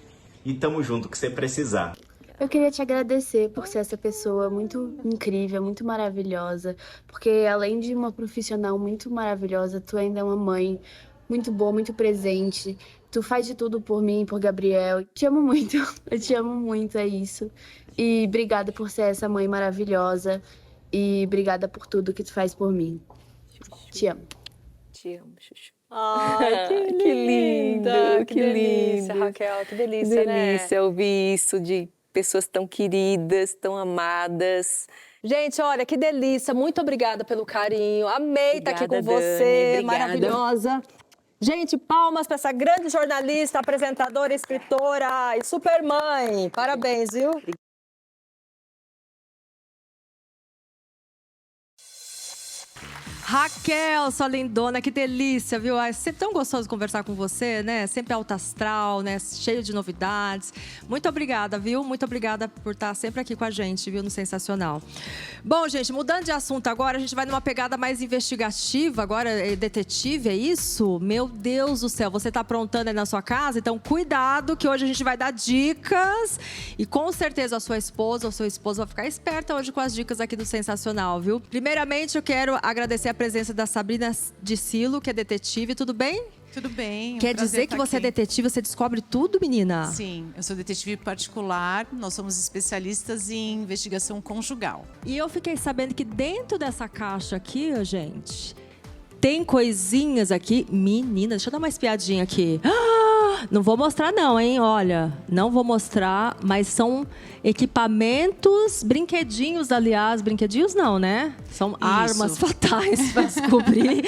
E tamo junto, o que você precisar. Eu queria te agradecer por ser essa pessoa muito incrível, muito maravilhosa. Porque além de uma profissional muito maravilhosa, tu ainda é uma mãe muito boa, muito presente. Tu faz de tudo por mim, por Gabriel. Te amo muito, eu te amo muito, é isso. E obrigada por ser essa mãe maravilhosa. E obrigada por tudo que tu faz por mim. Te amo. Te amo, Chuchu. Ai, que lindo, que que delícia, lindo. Raquel, que delícia, né? Delícia ouvir isso de pessoas tão queridas, tão amadas. Gente, olha, que delícia. Muito obrigada pelo carinho. Amei estar aqui com Obrigada, você, Dani, obrigada. maravilhosa. Gente, palmas para essa grande jornalista, apresentadora, escritora e super mãe. Parabéns, viu? Raquel, sua lindona, que delícia, viu? É sempre tão gostoso conversar com você, né? Sempre alto astral, né? Cheio de novidades. Muito obrigada, viu? Muito obrigada por estar sempre aqui com a gente, viu? No Sensacional. Bom, gente, mudando de assunto agora, a gente vai numa pegada mais investigativa. Agora, detetive, é isso? Meu Deus do céu, você tá aprontando aí na sua casa? Então, cuidado, que hoje a gente vai dar dicas. E com certeza a sua esposa ou seu esposo vai ficar esperta hoje com as dicas aqui do Sensacional, viu? Primeiramente, eu quero agradecer a presença da Sabrina de Silo, que é detetive. Tudo bem? Tudo bem. Quer dizer que você é detetive, você descobre tudo, menina? Sim, eu sou detetive particular, nós somos especialistas em investigação conjugal. E eu fiquei sabendo que dentro dessa caixa aqui, gente, tem coisinhas aqui. Menina, deixa eu dar uma espiadinha aqui. Não vou mostrar não, hein? Olha, não vou mostrar, mas são equipamentos, brinquedinhos, aliás. Brinquedinhos não, né? São armas fatais para descobrir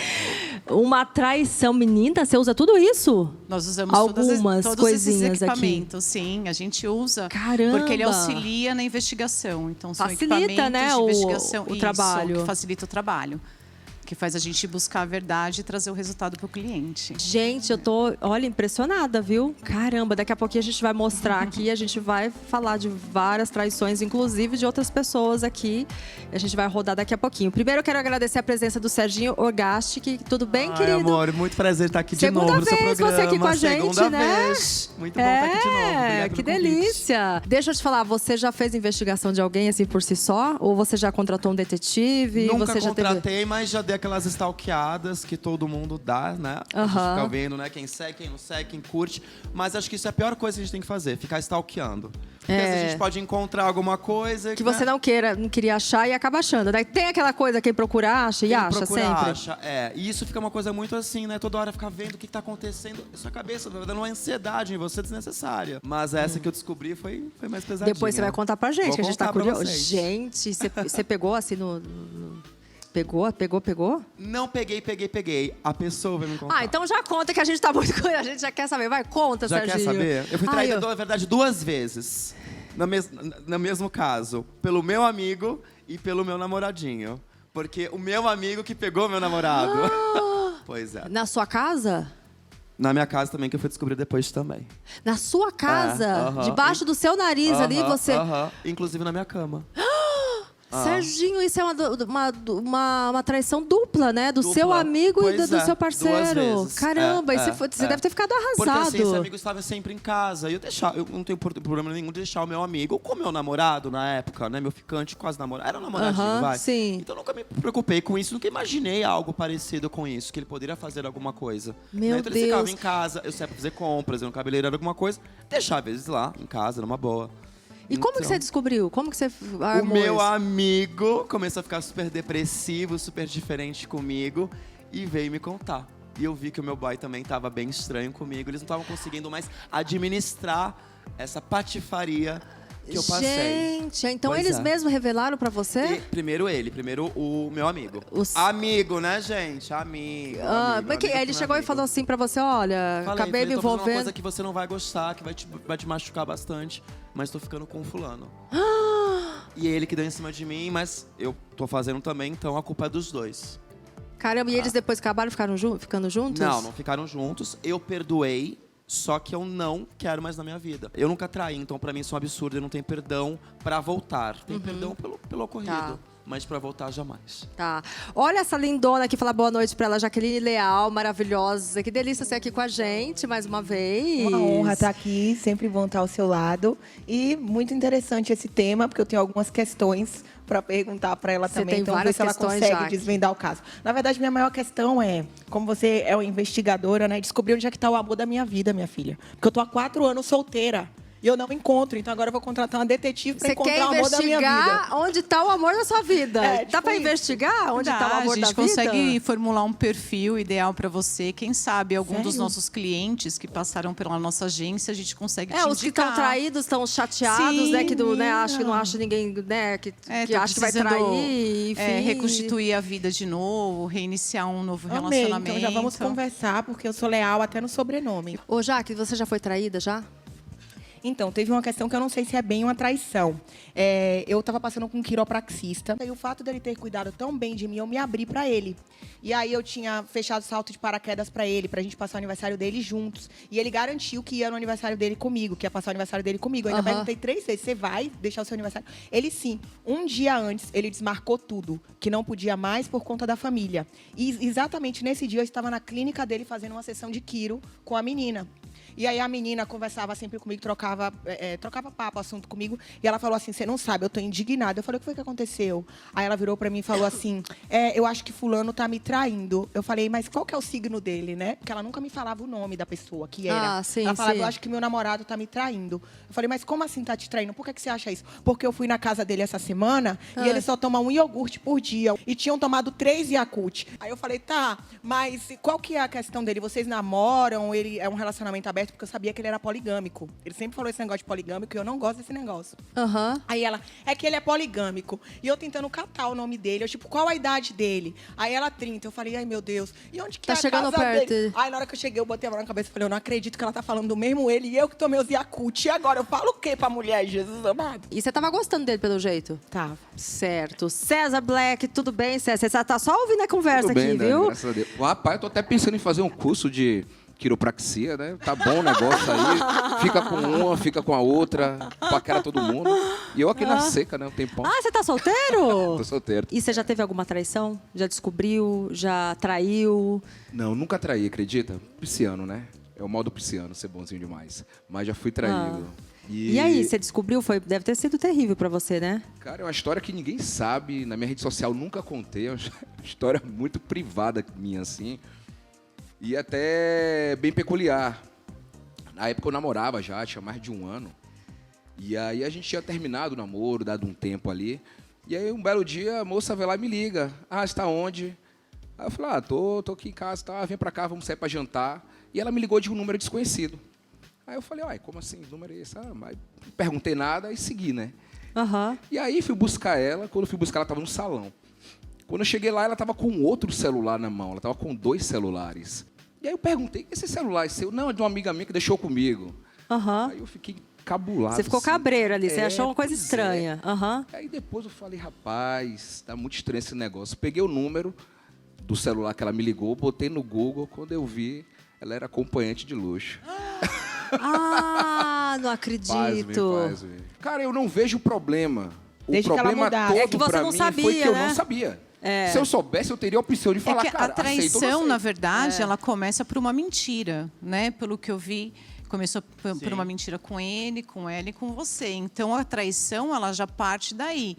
Uma traição. Menina, você usa tudo isso? Nós usamos algumas todos coisinhas esses equipamentos, sim. A gente usa. Caramba! Porque ele auxilia na investigação. Então, são Facilita, equipamentos né, de investigação. o trabalho. Que facilita o trabalho. Que faz a gente buscar a verdade e trazer o resultado para o cliente. Gente, eu tô, olha, impressionada, viu? Caramba, daqui a pouquinho a gente vai mostrar aqui, a gente vai falar de várias traições, inclusive de outras pessoas aqui. A gente vai rodar daqui a pouquinho. Primeiro eu quero agradecer a presença do Serginho Orgastic. Tudo bem, querido? Amor, muito prazer estar aqui de Segunda novo no seu vez programa. você aqui com a gente, Segunda né? vez. Muito bom estar aqui de novo. Obrigado Que pelo convite. delícia! Deixa eu te falar, você já fez investigação de alguém assim por si só? Ou você já contratou um detetive? Nunca você já contratei, mas já dei aquelas stalkeadas que todo mundo dá, né? A gente fica vendo, né? Quem segue, quem não segue, quem curte. Mas acho que isso é a pior coisa que a gente tem que fazer, ficar stalkeando. Porque às vezes a gente pode encontrar alguma coisa que você não queria achar e acaba achando. Daí tem aquela coisa, quem procura acha e Quem acha procura, sempre. acha, E isso fica uma coisa muito assim, né? Toda hora ficar vendo o que tá acontecendo. Sua cabeça vai dando uma ansiedade em você desnecessária. Mas essa que eu descobri foi mais pesadinha. Depois você vai contar pra gente, Vou que a gente tá contar pra curioso. vocês. Gente, você pegou assim no... Pegou? Não peguei. A pessoa vai me contar. Então já conta que a gente tá muito curioso. A gente já quer saber. Vai, conta, Já Serginho. quer saber? Eu fui traída, na verdade, 2 vezes. No mesmo caso. Pelo meu amigo e pelo meu namoradinho. Porque o meu amigo que pegou meu namorado. Pois é. Na sua casa? Na minha casa também, que eu fui descobrir depois também. Na sua casa? Debaixo do seu nariz ali, você... Inclusive na minha cama. Serginho, isso é uma traição dupla, né? Do seu amigo e do seu parceiro. 2 vezes. Caramba, e você deve ter ficado arrasado. Porque assim, esse amigo estava sempre em casa. E eu não tenho problema nenhum de deixar o meu amigo com o meu namorado na época, né? Meu ficante, quase namorado. Era um namoradinho, vai. Sim. Então eu nunca me preocupei com isso, nunca imaginei algo parecido com isso, que ele poderia fazer alguma coisa. Meu Então Deus. ele ficava em casa, eu saía pra fazer compras, eu no cabeleireiro, alguma coisa, deixava às vezes lá, em casa, numa boa. E como que você descobriu? Como que você O armou meu isso? amigo começou a ficar super depressivo, super diferente comigo e veio me contar. E eu vi que o meu boy também estava bem estranho comigo. Eles não estavam conseguindo mais administrar essa patifaria que eu passei. Gente, então Pois eles é. mesmos revelaram pra você? Primeiro o meu amigo. Amigo, né, gente? Amigo. Aí ele chegou e falou assim pra você, olha, acabei me tô fazendo uma envolvendo. coisa que você não vai gostar, que vai te machucar bastante, mas tô ficando com fulano. E ele que deu em cima de mim, mas eu tô fazendo também, então a culpa é dos dois. Caramba, e eles depois acabaram ficando juntos? Não ficaram juntos. Eu perdoei, só que eu não quero mais na minha vida. Eu nunca traí, então pra mim isso é um absurdo. Eu não tenho perdão pra voltar. Tem perdão pelo ocorrido. Tá. Mas pra voltar, jamais. Tá. Olha essa lindona aqui, falar boa noite pra ela, Jaqueline Leal, maravilhosa. Que delícia ser aqui com a gente, mais uma vez. Uma honra estar aqui, sempre bom estar ao seu lado. E muito interessante esse tema, porque eu tenho algumas questões para perguntar para ela Você também. tem Então, ver várias se ela questões, consegue Jaque. desvendar o caso. Na verdade, minha maior questão é, como você é uma investigadora, né? Descobrir onde é que está o amor da minha vida, minha filha. Porque eu tô há 4 anos solteira. E eu não encontro, então agora eu vou contratar uma detetive para Você encontrar quer o amor da minha vida. investigar onde está o amor da sua vida? Dá tipo para isso. investigar onde está o amor A da gente vida? consegue formular um perfil ideal para você. Quem sabe algum dos Sério? nossos clientes que passaram pela nossa agência, a gente consegue te Os que estão indicar. traídos, estão chateados, Sim, né? Que acha que não menina. acha ninguém, né? Que Tô acha que vai precisando, trair, enfim. reconstituir a vida de novo, reiniciar um novo Amei, relacionamento. então já vamos conversar, porque eu sou leal até no sobrenome. Ô, Jaque, você já foi traída, já? Então, teve uma questão que eu não sei se é bem uma traição. Eu estava passando com um quiropraxista. E o fato dele ter cuidado tão bem de mim, eu me abri para ele. E aí eu tinha fechado salto de paraquedas para ele, pra gente passar o aniversário dele juntos. E ele garantiu que ia no aniversário dele comigo, que ia passar o aniversário dele comigo. Eu ainda perguntei 3 vezes, você vai deixar o seu aniversário? Ele sim. Um dia antes, ele desmarcou tudo, que não podia mais por conta da família. E exatamente nesse dia, eu estava na clínica dele fazendo uma sessão de quiro com a menina. E aí a menina conversava sempre comigo, trocava papo, assunto comigo. E ela falou assim, você não sabe, eu tô indignada. Eu falei, o que foi que aconteceu? Aí ela virou pra mim e falou assim, eu acho que fulano tá me traindo. Eu falei, mas qual que é o signo dele, né? Porque ela nunca me falava o nome da pessoa, que era. Sim, ela falava, sim. eu acho que meu namorado tá me traindo. Eu falei, mas como assim tá te traindo? Por que você acha isso? Porque eu fui na casa dele essa semana e ele só toma um iogurte por dia. E tinham tomado 3 Yakult. Aí eu falei, tá, mas qual que é a questão dele? Vocês namoram? Ele é um relacionamento aberto? perto, porque eu sabia que ele era poligâmico. Ele sempre falou esse negócio de poligâmico e eu não gosto desse negócio. Aham. Aí ela, é que ele é poligâmico. E eu tentando catar o nome dele. Eu, tipo, qual a idade dele? Aí ela, 30. Eu falei, ai, meu Deus. E onde que Tá é a chegando casa perto. dele? Aí, na hora que eu cheguei, eu botei a mão na cabeça e falei, eu não acredito que ela tá falando do mesmo ele e eu que tomei os Yakult. E agora, eu falo o quê pra mulher, Jesus amado? E você tava gostando dele, pelo jeito? Tava. Certo. César Black, tudo bem, César? Você tá só ouvindo a conversa Tudo bem, aqui, Dani, viu? graças a Deus. Rapaz, eu tô até pensando em fazer um curso de quiropraxia, né? Tá bom o negócio aí. Fica com uma, fica com a outra, paquera todo mundo. E eu aqui na seca, né? Um tempão. Ah, você tá solteiro? Tô solteiro. E você já teve alguma traição? Já descobriu? Já traiu? Não, nunca traí, acredita? Pisciano, né? É o modo pisciano, ser bonzinho demais. Mas já fui traído. E aí, você descobriu? Deve ter sido terrível pra você, né? Cara, é uma história que ninguém sabe. Na minha rede social nunca contei. É uma história muito privada minha, assim. E até bem peculiar. Na época eu namorava já, tinha mais de 1 ano. E aí a gente tinha terminado o namoro, dado um tempo ali. E aí um belo dia a moça vai lá e me liga. Ah, você tá onde? Aí eu falei, tô aqui em casa, tá? Vem pra cá, vamos sair pra jantar. E ela me ligou de um número desconhecido. Aí eu falei, uai, como assim? Que número é esse? Ah, mas não perguntei nada e segui, né? Aham. E aí fui buscar ela. Quando eu fui buscar, ela estava no salão. Quando eu cheguei lá, ela estava com outro celular na mão. Ela estava com 2 celulares. E aí eu perguntei, esse celular é seu? Não, é de uma amiga minha que deixou comigo. Aham. Aí eu fiquei cabulado. Você ficou assim. cabreiro ali, você achou uma coisa pois estranha. Aham. Aí depois eu falei, rapaz, tá muito estranho esse negócio. Peguei o número do celular que ela me ligou, botei no Google. Quando eu vi, ela era acompanhante de luxo. Ah, não acredito. Pasme. Cara, eu não vejo problema. O Desde que ela problema mudasse. todo É que você pra não mim sabia, foi que eu né? não sabia. É. Se eu soubesse, eu teria a opção de falar, É que cara, a aceito ou não traição, na aceito. verdade, ela começa por uma mentira, né? Pelo que eu vi, começou por uma mentira com ele, com ela e com você. Então, a traição, ela já parte daí.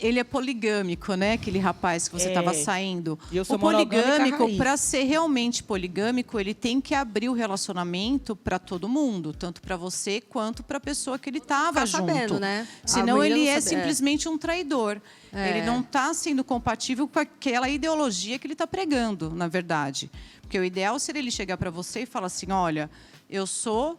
Ele é poligâmico, né? Aquele rapaz que você estava saindo. E eu sou o poligâmico, monogâmica raiz. para ser realmente poligâmico, ele tem que abrir o relacionamento para todo mundo, tanto para você quanto para a pessoa que ele estava Ficar junto. sabendo, né? A Senão menina ele não é sabe- simplesmente um traidor. Ele não está sendo compatível com aquela ideologia que ele está pregando, na verdade. Porque o ideal seria ele chegar para você e falar assim, olha, eu sou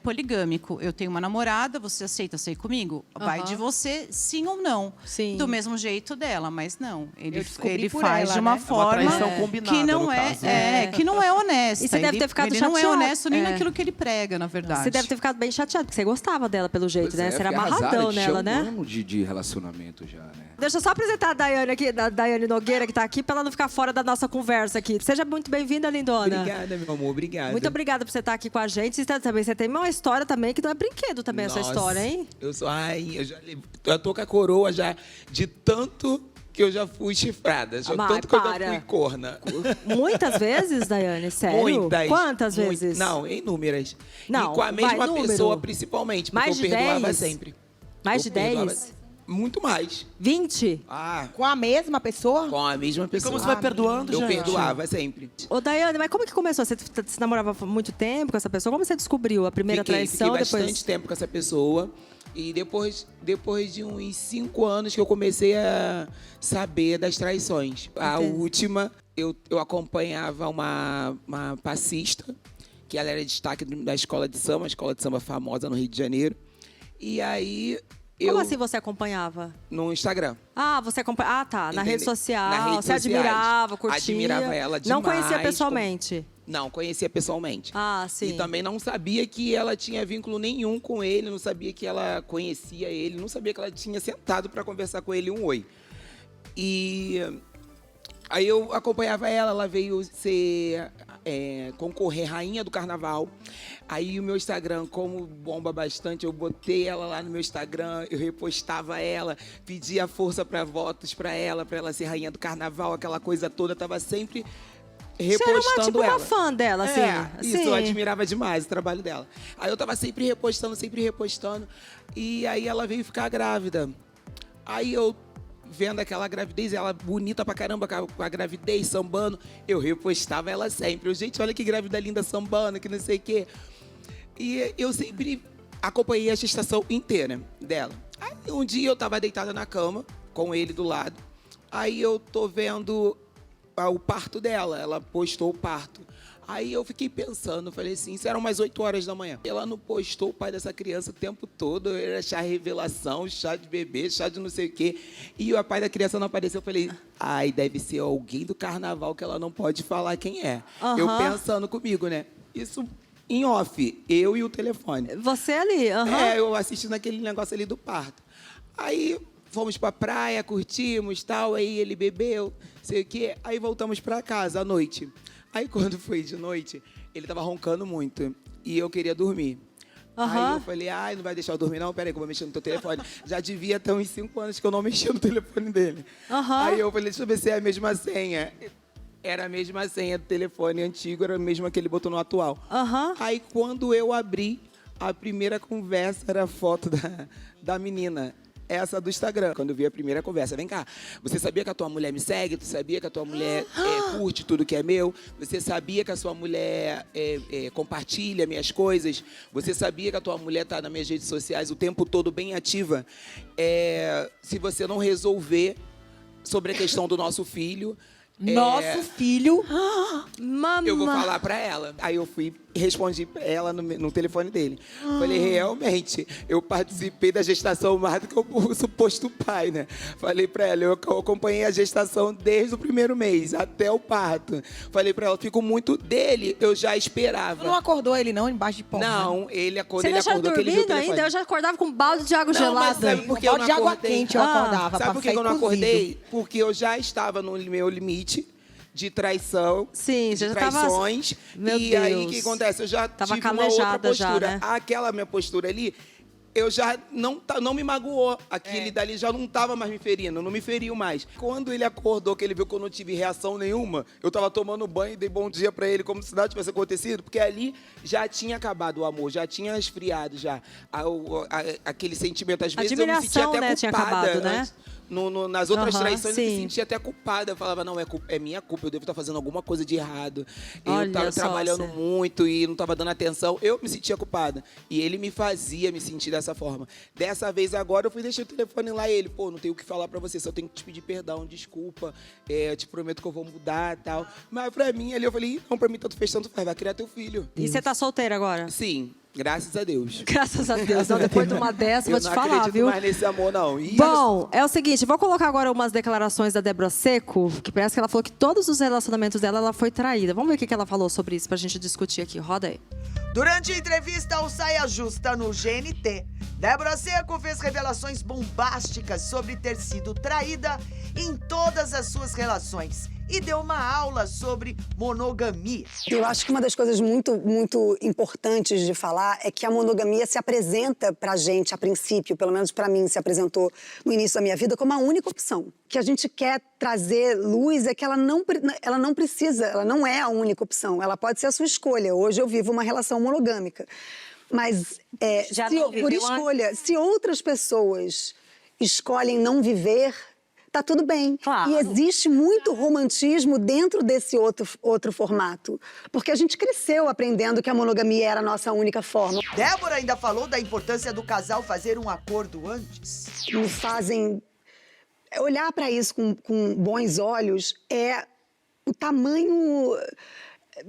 poligâmico, eu tenho uma namorada, você aceita sair comigo? Vai de você, sim ou não. Sim. Do mesmo jeito dela, mas não. Ele descobri por faz ela, de uma né? forma traição combinada, que não no é, caso, né? que não é honesta. E você deve ter ficado ele não é chateado. honesto nem É. naquilo que ele prega, na verdade. Você deve ter ficado bem chateado, porque você gostava dela pelo jeito, Pois né? é, Você era fiquei arrasado, amarradão tinha nela, um né? ano de relacionamento já, né? Deixa eu só apresentar a Daiane aqui, da Daiane Nogueira, que tá aqui, pra ela não ficar fora da nossa conversa aqui. Seja muito bem-vinda, lindona. Obrigada, meu amor, obrigada. Muito obrigada por você estar aqui com a gente. Você tem uma história também que não é brinquedo também, essa Nossa, história, hein? Eu sou, eu tô com a coroa já de tanto que eu já fui chifrada, de tanto que eu já fui corna. Muitas vezes, Daiane? Sério? Muitas. Quantas vezes? Não, inúmeras. Não, e com a mesma vai, número. pessoa, principalmente, porque Mais eu de perdoava 10? sempre. Mais Eu de perdoava 10? Muito mais. 20? Ah, Com a mesma pessoa? com a mesma pessoa. Como você vai perdoando, Eu gente? perdoava sempre. Ô, Daiane, mas como que começou? Você se namorava há muito tempo com essa pessoa? Como você descobriu a primeira Fiquei traição? bastante Depois... tempo com essa pessoa. E depois de uns 5 anos que eu comecei a saber das traições. A última, eu acompanhava uma passista, que ela era destaque da escola de samba famosa no Rio de Janeiro. E aí Como assim você acompanhava? No Instagram. Ah, você acompanha. Ah, tá. Na rede social. Na rede Você admirava, curtia. Admirava ela demais. Não conhecia pessoalmente? Não, conhecia pessoalmente. Ah, sim. E também não sabia que ela tinha vínculo nenhum com ele, não sabia que ela conhecia ele, não sabia que ela tinha sentado para conversar com ele um oi. E aí eu acompanhava ela veio concorrer rainha do carnaval. Aí o meu Instagram, como bomba bastante, eu botei ela lá no meu Instagram, eu repostava ela, pedia força para votos para ela ser rainha do carnaval, aquela coisa toda, tava sempre repostando Você era tipo ela. uma fã dela, assim. Isso, assim. eu admirava demais o trabalho dela. Aí eu tava sempre repostando. E aí ela veio ficar grávida. Aí eu, vendo aquela gravidez, ela bonita pra caramba com a gravidez, sambando, eu repostava ela sempre. Eu, gente, olha que grávida linda sambando, que não sei o quê. E eu sempre acompanhei a gestação inteira dela. Aí um dia eu tava deitada na cama, com ele do lado. Aí eu tô vendo o parto dela, ela postou o parto. Aí eu fiquei pensando, falei assim, isso eram umas 8 horas da manhã. Ela não postou o pai dessa criança o tempo todo, era chá revelação, chá de bebê, chá de não sei o quê. E o pai da criança não apareceu, eu falei, ai, deve ser alguém do carnaval que ela não pode falar quem é. Eu pensando comigo, né? Isso em off, eu e o telefone. Você ali, eu assistindo aquele negócio ali do parto. Aí fomos pra praia, curtimos, tal, aí ele bebeu, sei o quê. Aí voltamos pra casa à noite. Aí, quando foi de noite, ele tava roncando muito e eu queria dormir. Aí eu falei, ai, não vai deixar eu dormir não? Peraí que eu vou mexer no teu telefone. Já devia ter uns 5 anos que eu não mexia no telefone dele. Aí eu falei, deixa eu ver se é a mesma senha. Era a mesma senha do telefone antigo, era a mesma que ele botou no atual. Aí, quando eu abri, a primeira conversa era a foto da menina. Essa do Instagram. Quando eu vi a primeira conversa, vem cá, você sabia que a tua mulher me segue? Tu sabia que a tua mulher curte tudo que é meu? Você sabia que a sua mulher compartilha minhas coisas? Você sabia que a tua mulher tá nas minhas redes sociais o tempo todo bem ativa? Se você não resolver sobre a questão do nosso filho... Nosso filho? Eu vou falar pra ela. Aí eu fui e respondi pra ela no telefone dele. Falei, realmente, eu participei da gestação mais do que o suposto pai, né? Falei pra ela, eu acompanhei a gestação desde o primeiro mês até o parto. Falei pra ela, fico muito dele, eu já esperava. Tu não acordou ele não, embaixo de ponta? Não, ele acordou. Você deixou dormindo ainda? Eu já acordava com um balde de água gelada. Mas sabe por que eu não de água acordei? quente eu acordava. Sabe por que eu não acordei? Porque eu já estava no meu limite de traição, sim, de já traições. Meu e Deus. aí, o que acontece? Eu já tava tive uma outra postura. Já, né? Aquela minha postura ali, eu já não me magoou. Aquele dali já não estava mais me ferindo, não me feriu mais. Quando ele acordou, que ele viu que eu não tive reação nenhuma, eu estava tomando banho e dei bom dia pra ele, como se nada tivesse acontecido, porque ali já tinha acabado o amor, já tinha esfriado já aquele sentimento. Às vezes eu me sentia até culpada. Tinha acabado, né? Nas outras traições eu me sentia até culpada. Eu falava, não, é minha culpa, eu devo estar fazendo alguma coisa de errado. Eu estava trabalhando muito e não estava dando atenção. Eu me sentia culpada. E ele me fazia me sentir dessa forma. Dessa vez agora eu fui deixar o telefone lá e ele, não tenho o que falar pra você, só tenho que te pedir perdão, desculpa, eu te prometo que eu vou mudar e tal. Mas pra mim ali eu falei, não, pra mim tanto fez, tanto faz, vai criar teu filho. E você tá solteira agora? Sim. Graças a Deus. Graças a Deus. Não, depois de uma dessa, vou te falar, viu? Eu não acredito mais nesse amor, não. Bom, é o seguinte, vou colocar agora umas declarações da Débora Seco, que parece que ela falou que todos os relacionamentos dela, ela foi traída. Vamos ver o que ela falou sobre isso pra gente discutir aqui. Roda aí. Durante a entrevista ao Saia Justa no GNT, Débora Seco fez revelações bombásticas sobre ter sido traída em todas as suas relações e deu uma aula sobre monogamia. Eu acho que uma das coisas muito importantes de falar é que a monogamia se apresenta pra gente, a princípio, pelo menos pra mim, se apresentou no início da minha vida como a única opção. O que a gente quer trazer luz é que ela não precisa, ela não é a única opção, ela pode ser a sua escolha. Hoje eu vivo uma relação monogâmica. Mas, por escolha, se outras pessoas escolhem não viver, tá tudo bem. Claro. E existe muito romantismo dentro desse outro formato. Porque a gente cresceu aprendendo que a monogamia era a nossa única forma. Débora ainda falou da importância do casal fazer um acordo antes. Me fazem... Olhar para isso com bons olhos é o tamanho...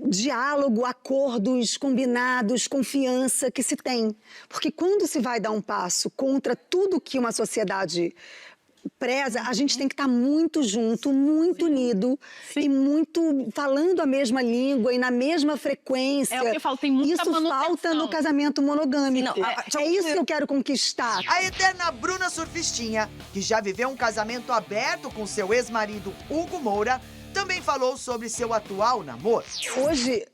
diálogo, acordos combinados, confiança que se tem. Porque quando se vai dar um passo contra tudo que uma sociedade preza, a gente tem que estar muito junto, muito unido e muito falando a mesma língua e na mesma frequência. É o que eu falo, tem muita Isso falta no casamento monogâmico. É isso que eu quero conquistar. A eterna Bruna Surfistinha, que já viveu um casamento aberto com seu ex-marido Hugo Moura, também falou sobre seu atual namoro. Hoje,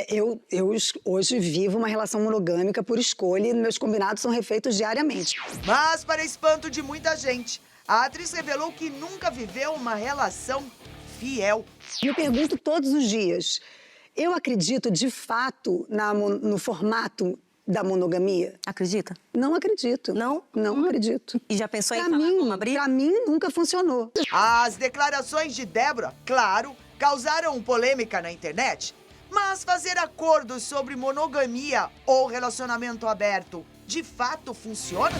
eu hoje vivo uma relação monogâmica por escolha e meus combinados são refeitos diariamente. Mas, para espanto de muita gente, a atriz revelou que nunca viveu uma relação fiel. Me pergunto todos os dias, eu acredito de fato no formato da monogamia? Acredita? Não acredito. Não? Não acredito. E já pensou em falar abrir? Pra mim, nunca funcionou. As declarações de Débora, claro, causaram polêmica na internet. Mas fazer acordos sobre monogamia ou relacionamento aberto, de fato funciona?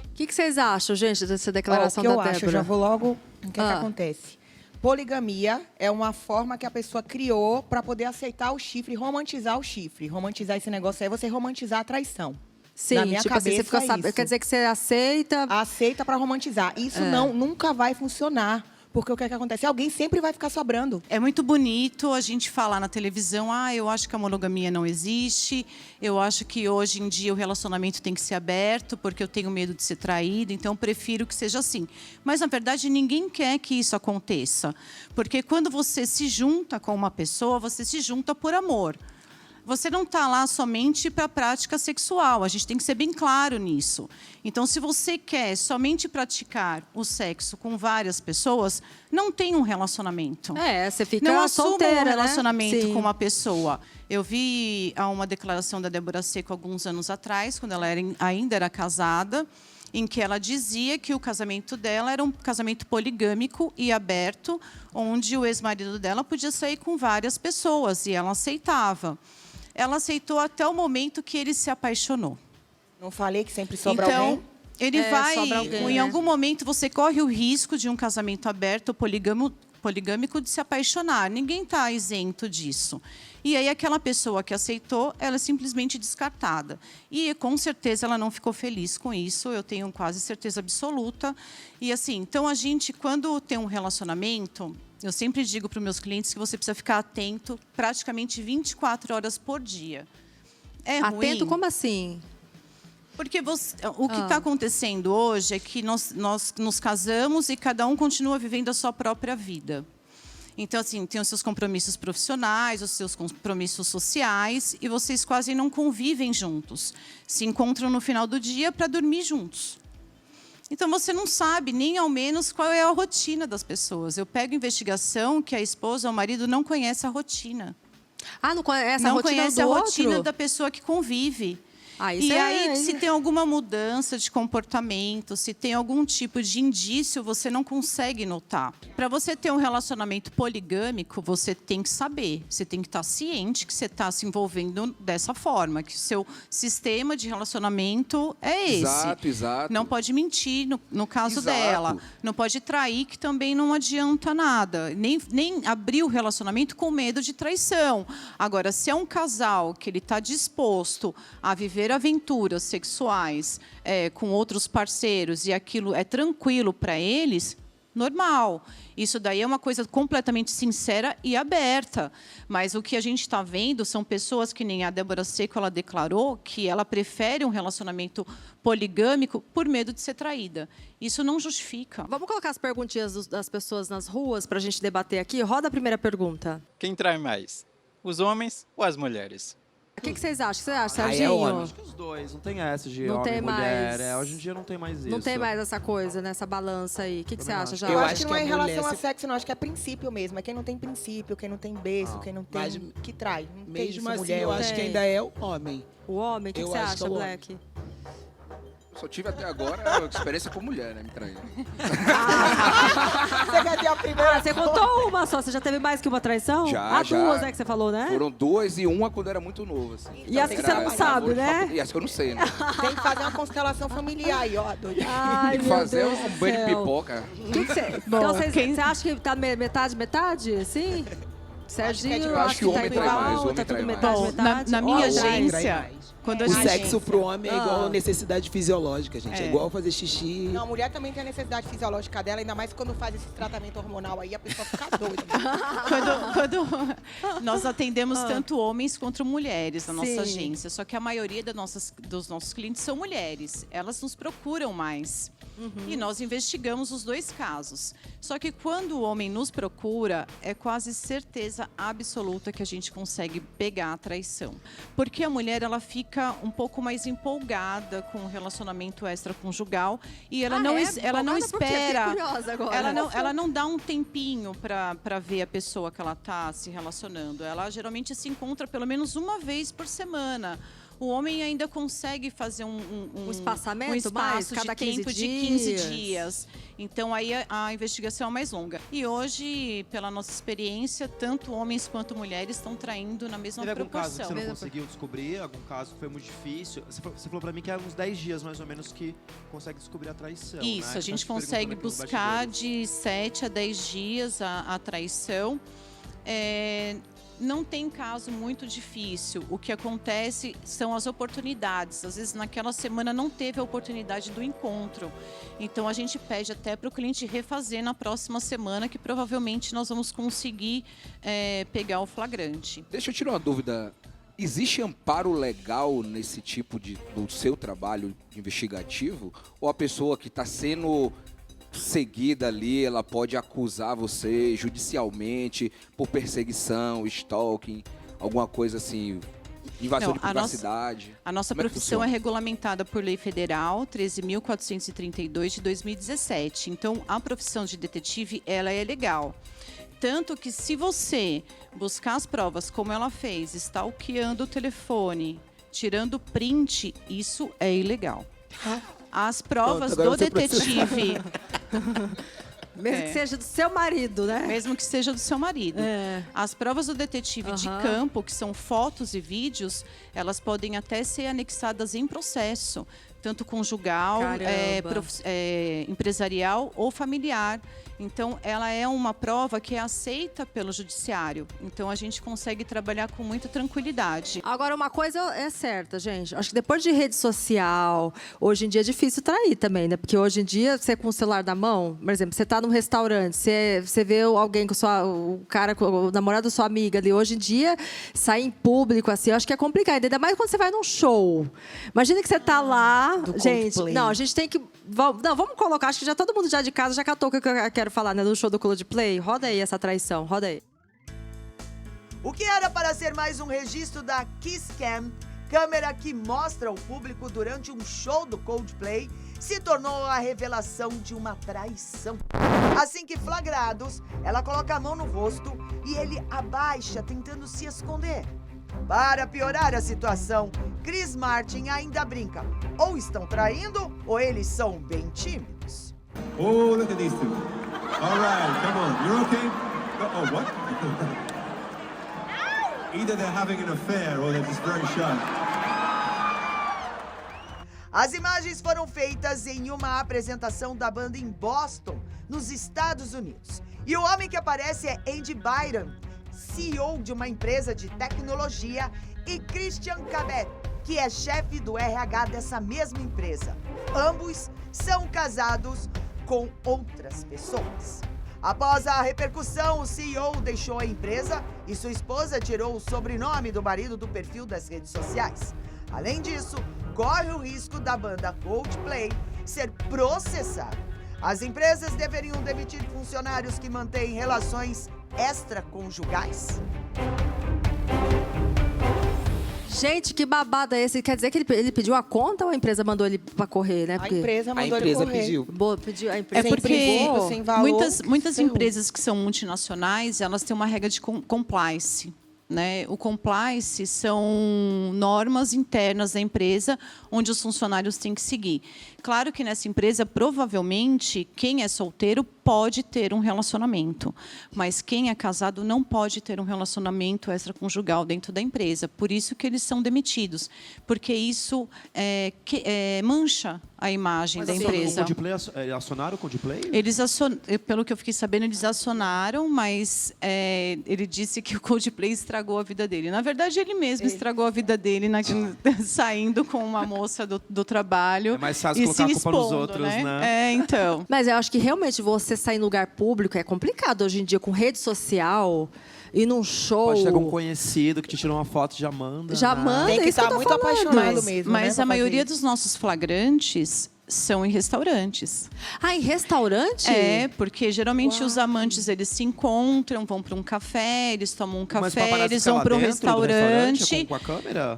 O que vocês acham, gente, dessa declaração da Débora? Eu já vou logo no que acontece. poligamia é uma forma que a pessoa criou para poder aceitar o chifre, romantizar o chifre. Romantizar esse negócio aí é você romantizar a traição. Sim, Na minha tipo cabeça, assim, você fica isso. quer dizer que você aceita... Aceita para romantizar. Isso nunca vai funcionar. Porque o que acontece? Alguém sempre vai ficar sobrando. É muito bonito a gente falar na televisão, eu acho que a monogamia não existe, eu acho que hoje em dia o relacionamento tem que ser aberto, porque eu tenho medo de ser traído, então eu prefiro que seja assim. Mas, na verdade, ninguém quer que isso aconteça. Porque quando você se junta com uma pessoa, você se junta por amor. Você não está lá somente para a prática sexual. A gente tem que ser bem claro nisso. Então, se você quer somente praticar o sexo com várias pessoas, não tem um relacionamento. Você fica não assuma solteira, um né? relacionamento Sim. com uma pessoa. Eu vi uma declaração da Débora Seco alguns anos atrás, quando ela ainda era casada, em que ela dizia que o casamento dela era um casamento poligâmico e aberto, onde o ex-marido dela podia sair com várias pessoas, e ela aceitava. Ela aceitou até o momento que ele se apaixonou. Não falei que sempre sobra então, alguém? Ele vai, sobra alguém, em algum momento, você corre o risco de um casamento aberto poligâmico de se apaixonar. Ninguém está isento disso. E aí, aquela pessoa que aceitou, ela é simplesmente descartada. E, com certeza, ela não ficou feliz com isso. Eu tenho quase certeza absoluta. E, assim, então, a gente, quando tem um relacionamento... Eu sempre digo para os meus clientes que você precisa ficar atento praticamente 24 horas por dia. É ruim. Atento como assim? Porque o que está acontecendo hoje é que nós nos casamos e cada um continua vivendo a sua própria vida. Então, assim, tem os seus compromissos profissionais, os seus compromissos sociais, e vocês quase não convivem juntos. Se encontram no final do dia para dormir juntos. Então, você não sabe nem ao menos qual é a rotina das pessoas. Eu pego investigação que a esposa ou o marido não conhece a rotina. Não conhece a não rotina conhece do a outro? rotina da pessoa que convive. Isso E aí, se tem alguma mudança de comportamento, se tem algum tipo de indício, você não consegue notar. Para você ter um relacionamento poligâmico, você tem que saber, você tem que estar ciente que você está se envolvendo dessa forma, que o seu sistema de relacionamento é esse. Exato. Não pode mentir, no caso Exato. dela. Não pode trair, que também não adianta nada. Nem abrir o relacionamento com medo de traição. Agora, se é um casal que ele está disposto a viver aventuras sexuais com outros parceiros e aquilo é tranquilo para eles, normal. Isso daí é uma coisa completamente sincera e aberta. Mas o que a gente está vendo são pessoas que nem a Débora Seco, ela declarou que ela prefere um relacionamento poligâmico por medo de ser traída. Isso não justifica. Vamos colocar as perguntinhas das pessoas nas ruas para a gente debater aqui? Roda a primeira pergunta. Quem trai mais? Os homens ou as mulheres? O que vocês acham? O que você acha, Aí Serginho? é homem. Acho que os dois, não tem essa de Não homem tem e mulher. mais. Hoje em dia não tem mais isso. Não tem mais essa coisa, né? Essa balança aí. O que você acha, já? Eu acho que não é em relação a sexo, não. Acho que é princípio mesmo. É quem não tem princípio, quem não tem beijo, quem não tem... Mas, que trai. Não tem mesmo isso, assim, mulher. eu acho que ainda é o homem. O homem? O que Eu você acho acha, que é o homem. Black? Só tive até agora experiência com mulher, né? Me traindo. Você quer ter a primeira? Você contou uma só. Você já teve mais que uma traição? Já. Duas, né, que você falou, né? Foram duas e uma quando era muito novo, assim. E as que você não sabe, né? E as que eu não sei, né? Tem que fazer uma constelação familiar aí, ó. Ai, Tem que meu fazer Deus um do banho de céu. pipoca. Então, você acha que tá metade, sim? Serginho, acho que o tá homem trai igual, mais, o homem tá tudo trai metade, Bom, metade. na minha Ó, trai. agência, quando a O gente... sexo pro homem é igual necessidade fisiológica, gente. É igual fazer xixi. Não, a mulher também tem a necessidade fisiológica dela, ainda mais quando faz esse tratamento hormonal aí, a pessoa fica doida. Quando nós atendemos tanto homens quanto mulheres na nossa Sim. agência, só que a maioria dos nossos clientes são mulheres. Elas nos procuram mais. E nós investigamos os dois casos. Só que quando o homem nos procura, é quase certeza absoluta que a gente consegue pegar a traição. Porque a mulher, ela fica um pouco mais empolgada com o relacionamento extraconjugal e ela não Empolgada por quê? Fiquei espera. curiosa agora. Ela não dá um tempinho para ver a pessoa que ela está se relacionando. Ela geralmente se encontra pelo menos uma vez por semana. O homem ainda consegue fazer um espaçamento um espaço cada de tempo 15 de 15 dias. Então, aí a investigação é mais longa. E hoje, pela nossa experiência, tanto homens quanto mulheres estão traindo na mesma Teve algum caso proporção. que você não conseguiu descobrir? Algum caso que foi muito difícil? Você falou pra mim que era uns 10 dias, mais ou menos, que consegue descobrir a traição, Isso, né? a gente Tá se consegue perguntando aqui nos buscar bastidores. de 7 a 10 dias a traição. Não tem caso muito difícil. O que acontece são as oportunidades. Às vezes, naquela semana, não teve a oportunidade do encontro. Então, a gente pede até para o cliente refazer na próxima semana, que provavelmente nós vamos conseguir pegar o flagrante. Deixa eu tirar uma dúvida. Existe amparo legal nesse tipo do seu trabalho investigativo? Ou a pessoa que está sendo seguida ali, ela pode acusar você judicialmente por perseguição, stalking, alguma coisa assim, invasão de privacidade? A nossa profissão é regulamentada por Lei Federal 13.432 de 2017. Então, a profissão de detetive, ela é legal. Tanto que se você buscar as provas como ela fez, stalkeando o telefone, tirando print, isso é ilegal. As provas do detetive... Mesmo que seja do seu marido, né? Mesmo que seja do seu marido. As provas do detetive de campo, que são fotos e vídeos, elas podem até ser anexadas em processo, tanto conjugal, empresarial ou familiar. Então, ela é uma prova que é aceita pelo judiciário. Então, a gente consegue trabalhar com muita tranquilidade. Agora, uma coisa é certa, gente. Acho que depois de rede social, hoje em dia é difícil trair também, né? Porque hoje em dia, você com o celular na mão, por exemplo, você está num restaurante, você vê alguém com o namorado da sua amiga ali. Hoje em dia, sair em público, assim, eu acho que é complicado. Ainda mais quando você vai num show. Imagina que você está lá, gente. Coldplay. Não, a gente tem que... vamos colocar, acho que já todo mundo já de casa já catou o que eu quero falar, né? Do show do Coldplay. Roda aí essa traição, roda aí. O que era para ser mais um registro da Kiss Cam, câmera que mostra ao público durante um show do Coldplay, se tornou a revelação de uma traição. Assim que flagrados, ela coloca a mão no rosto e ele abaixa, tentando se esconder. Para piorar a situação, Chris Martin ainda brinca. Ou estão traindo, ou eles são bem tímidos. Oh, look at these two. All right, come on. You're okay? Oh, what? Either they're having an affair or they're just very shy. As imagens foram feitas em uma apresentação da banda em Boston, nos Estados Unidos. E o homem que aparece é Andy Byron, CEO de uma empresa de tecnologia, e Christian Cabet, que é chefe do RH dessa mesma empresa. Ambos são casados com outras pessoas. Após a repercussão, o CEO deixou a empresa e sua esposa tirou o sobrenome do marido do perfil das redes sociais. Além disso, corre o risco da banda Coldplay ser processada. As empresas deveriam demitir funcionários que mantêm relações extraconjugais. Gente, que babado é esse? Quer dizer que ele pediu a conta ou a empresa mandou ele pra correr, né? A empresa mandou ele correr. Pediu. A empresa É porque sem valor, muitas sem empresas que são multinacionais, elas têm uma regra de compliance. Né? O compliance são normas internas da empresa onde os funcionários têm que seguir. Claro que nessa empresa, provavelmente, quem é solteiro pode ter um relacionamento, mas quem é casado não pode ter um relacionamento extraconjugal dentro da empresa. Por isso que eles são demitidos, porque isso mancha a imagem da empresa. O Coldplay, acionaram o Coldplay? Pelo que eu fiquei sabendo, eles acionaram, mas ele disse que o Coldplay estragou a vida dele. Na verdade, ele mesmo estragou a vida dele saindo com uma moça do trabalho. É mais fácil colocar a culpa nos outros, né? Então. Mas eu acho que realmente você sair em lugar público é complicado hoje em dia, com rede social e num show. Pode ter algum conhecido que te tirou uma foto e já manda. Já manda, tem que estar muito apaixonado mesmo. Mas né, a maioria dos nossos flagrantes são em restaurantes. Ah, em restaurante? É, porque geralmente os amantes, eles se encontram, vão para um café, eles tomam um café, eles vão para um restaurante. Com a câmera?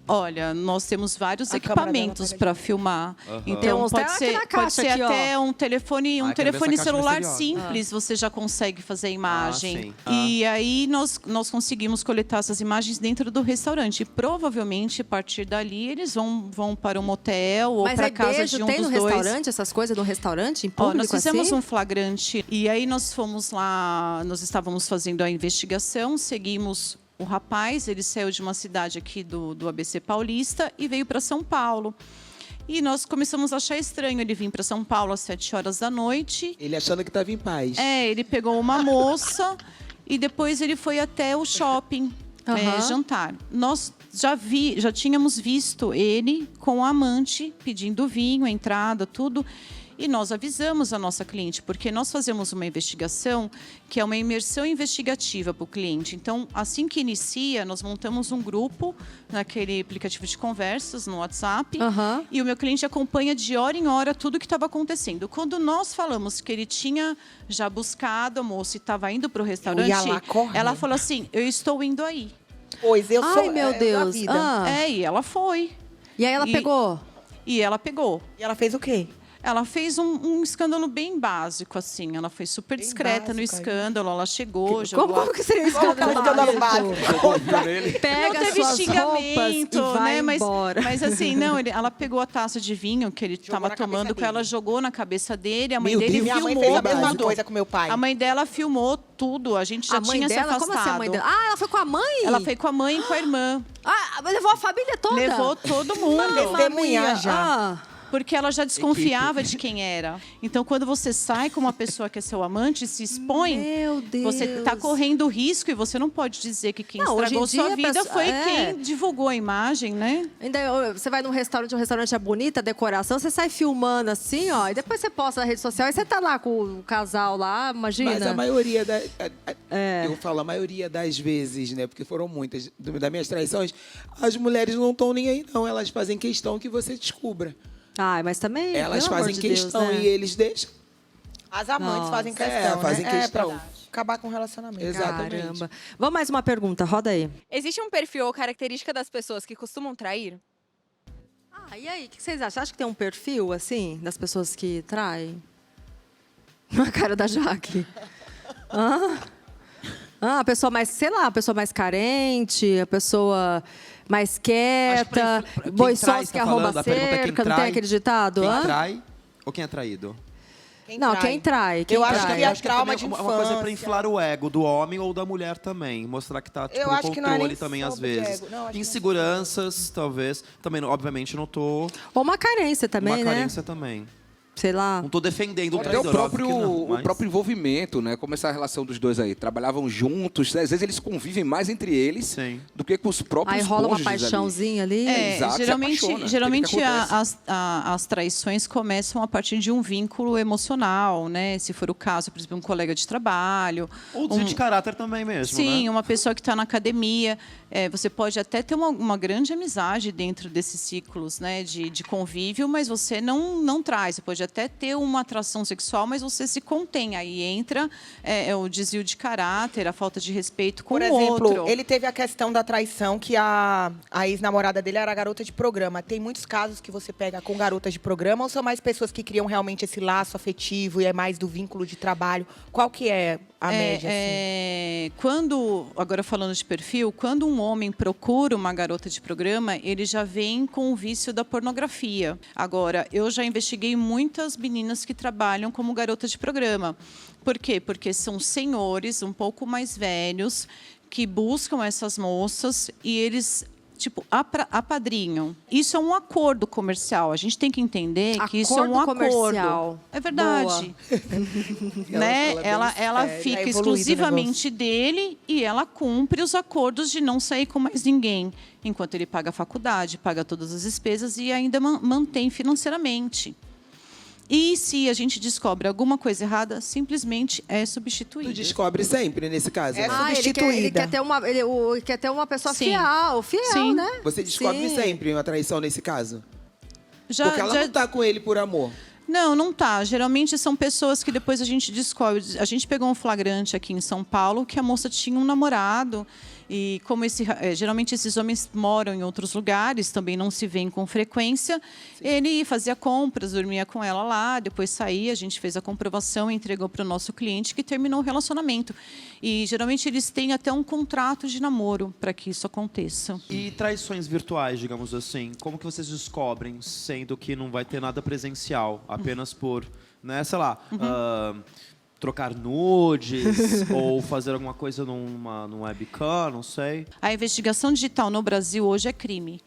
Olha, nós temos vários A câmera dela equipamentos para filmar. Aham. Então, Tem pode uns ser, aqui na caixa, pode ser aqui, ó. até um telefone quero ver essa caixa celular misteriosa. simples, você já consegue fazer a imagem. sim. E aí nós conseguimos coletar essas imagens dentro do restaurante. E provavelmente, a partir dali, eles vão para um motel ou Mas para aí casa beijo de um tem dos no dois. restaurante, essas coisas no restaurante, em Ó, público nós fizemos assim? um flagrante e aí nós fomos lá, nós estávamos fazendo a investigação, seguimos o rapaz, ele saiu de uma cidade aqui do ABC Paulista e veio para São Paulo. E nós começamos a achar estranho ele vir para São Paulo às 7 horas da noite. Ele achando que estava em paz. Ele pegou uma moça e depois ele foi até o shopping jantar. Nós já tínhamos visto ele com a amante pedindo vinho, a entrada, tudo. E nós avisamos a nossa cliente, porque nós fazemos uma investigação que é uma imersão investigativa para o cliente. Então, assim que inicia, nós montamos um grupo naquele aplicativo de conversas no WhatsApp e o meu cliente acompanha de hora em hora tudo o que estava acontecendo. Quando nós falamos que ele tinha já buscado a moça e estava indo para o restaurante, ia lá correndo. ela falou assim, eu estou indo aí. Pois eu sou. Ai, meu Deus. E ela foi. E aí ela pegou? E ela pegou. E ela fez o quê? Ela fez um escândalo bem básico, assim. Ela foi super discreta no escândalo. Ela chegou, jogou... Como que seria escândalo básico? Pega não teve suas xingamento, roupas e vai né? embora. Mas assim, não, ela pegou a taça de vinho que ele estava tomando com ela, jogou na cabeça dele. A mãe dele Minha filmou. mãe fez a mesma coisa com meu pai. A mãe dela filmou tudo. A gente já A mãe tinha dela? se afastado. Como assim a mãe dela? Ah, ela foi com a mãe? Ela foi com a mãe e com a irmã. Ah, levou a família toda? Levou todo mundo. Testemunhar já. Porque ela já desconfiava de quem era. Então, quando você sai com uma pessoa que é seu amante, se expõe, você está correndo risco e você não pode dizer que quem estragou hoje em dia sua vida foi é. quem divulgou a imagem, né? Ainda você vai num restaurante, o restaurante é bonita, a decoração, você sai filmando assim, ó, e depois você posta na rede social e você tá lá com o casal lá, imagina. Mas a maioria eu falo a maioria das vezes, né? Porque foram muitas das minhas traições, as mulheres não estão nem aí, não. Elas fazem questão que você descubra. Ai, mas também. Elas pelo amor fazem de Deus, questão né? e eles deixam. As amantes Nossa. fazem questão, fazem né? questão. Pra acabar com o relacionamento. Exatamente. Caramba. Vamos mais uma pergunta, roda aí. Existe um perfil ou característica das pessoas que costumam trair? Ah, e aí, o que vocês acham? Acha que tem um perfil, assim, das pessoas que traem? A cara da Jaque. A pessoa mais, sei lá, a pessoa mais carente, a pessoa mais quieta, boi sós que arromba cerca, não tem aquele ditado? Quem trai ou quem é traído? Quem trai. Eu acho que é acho que trauma é de uma coisa infância. para inflar o ego do homem ou da mulher também. Mostrar que tá tipo, Eu no acho que não é controle nem também, às sobre o vezes. ego. Não, acho que Inseguranças, talvez. Também, obviamente, não tô... Ou uma carência também, Uma né? carência também. Sei lá. Não tô defendendo o Até traidor, o próprio, óbvio que não, mas... o próprio envolvimento, né? Como essa relação dos dois aí. Trabalhavam juntos, às vezes eles convivem mais entre eles do que com os próprios Aí rola uma cônjuges paixãozinha ali. Exato, se apaixona. Geralmente Que acontece. as traições começam a partir de um vínculo emocional, né? Se for o caso, por exemplo, um colega de trabalho. Ou desvio de caráter também mesmo, Sim, né? uma pessoa que está na academia. Você pode até ter uma grande amizade dentro desses ciclos, né, de convívio, mas você não traz. Você pode até ter uma atração sexual, mas você se contém. Aí entra o desvio de caráter, a falta de respeito com Por o exemplo, outro. ele teve a questão da traição, que a ex-namorada dele era garota de programa. Tem muitos casos que você pega com garotas de programa, ou são mais pessoas que criam realmente esse laço afetivo e é mais do vínculo de trabalho? Qual que é a média? Agora falando de perfil, quando um homem procura uma garota de programa, ele já vem com o vício da pornografia. Agora, eu já investiguei muitas meninas que trabalham como garotas de programa. Por quê? Porque são senhores um pouco mais velhos que buscam essas moças e eles apadrinham. Isso é um acordo comercial. A gente tem que entender que isso é um acordo. Comercial. É verdade. Né? Ela fica exclusivamente dele e ela cumpre os acordos de não sair com mais ninguém, enquanto ele paga a faculdade, paga todas as despesas e ainda mantém financeiramente. E se a gente descobre alguma coisa errada, simplesmente é substituído. Tu descobre sempre, nesse caso. É né? substituída. Ele quer ter uma pessoa Sim. fiel, Sim. né? Você descobre Sim. sempre uma traição nesse caso? Já- Porque ela já- não tá com ele por amor. Não, não tá. Geralmente são pessoas que depois a gente descobre. A gente pegou um flagrante aqui em São Paulo que a moça tinha um namorado. E como geralmente esses homens moram em outros lugares, também não se veem com frequência, ele fazia compras, dormia com ela lá, depois saía, a gente fez a comprovação e entregou para o nosso cliente que terminou o relacionamento. E geralmente eles têm até um contrato de namoro para que isso aconteça. E traições virtuais, digamos assim, como que vocês descobrem, sendo que não vai ter nada presencial, apenas por, né, sei lá, trocar nudes ou fazer alguma coisa num webcam, não sei. A investigação digital no Brasil hoje é crime.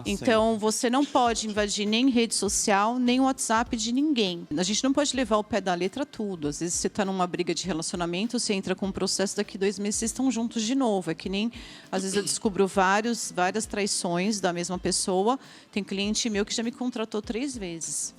Então, você não pode invadir nem rede social, nem o WhatsApp de ninguém. A gente não pode levar ao pé da letra tudo. Às vezes, você está numa briga de relacionamento, você entra com um processo, daqui 2 meses vocês estão juntos de novo. É que nem, às vezes, eu descubro várias traições da mesma pessoa. Tem cliente meu que já me contratou 3 vezes.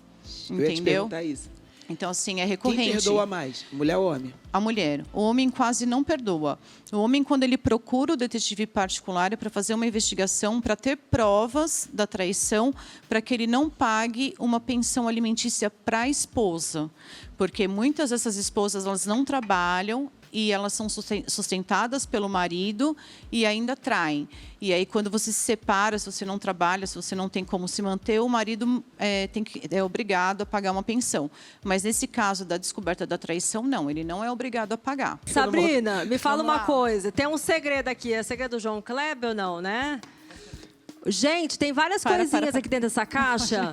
Eu ia te Entendeu? perguntar isso. Então, assim, é recorrente. Quem perdoa mais, mulher ou homem? A mulher. O homem quase não perdoa. O homem, quando ele procura o detetive particular, é para fazer uma investigação, para ter provas da traição, para que ele não pague uma pensão alimentícia para a esposa. Porque muitas dessas esposas, elas não trabalham e elas são sustentadas pelo marido e ainda traem. E aí, quando você se separa, se você não trabalha, se você não tem como se manter, o marido é obrigado a pagar uma pensão. Mas nesse caso da descoberta da traição, não, ele não é obrigado a pagar. Sabrina, me fala uma coisa. Tem um segredo aqui. É segredo do João Kleber ou não, né? Gente, tem várias coisinhas aqui dentro dessa caixa.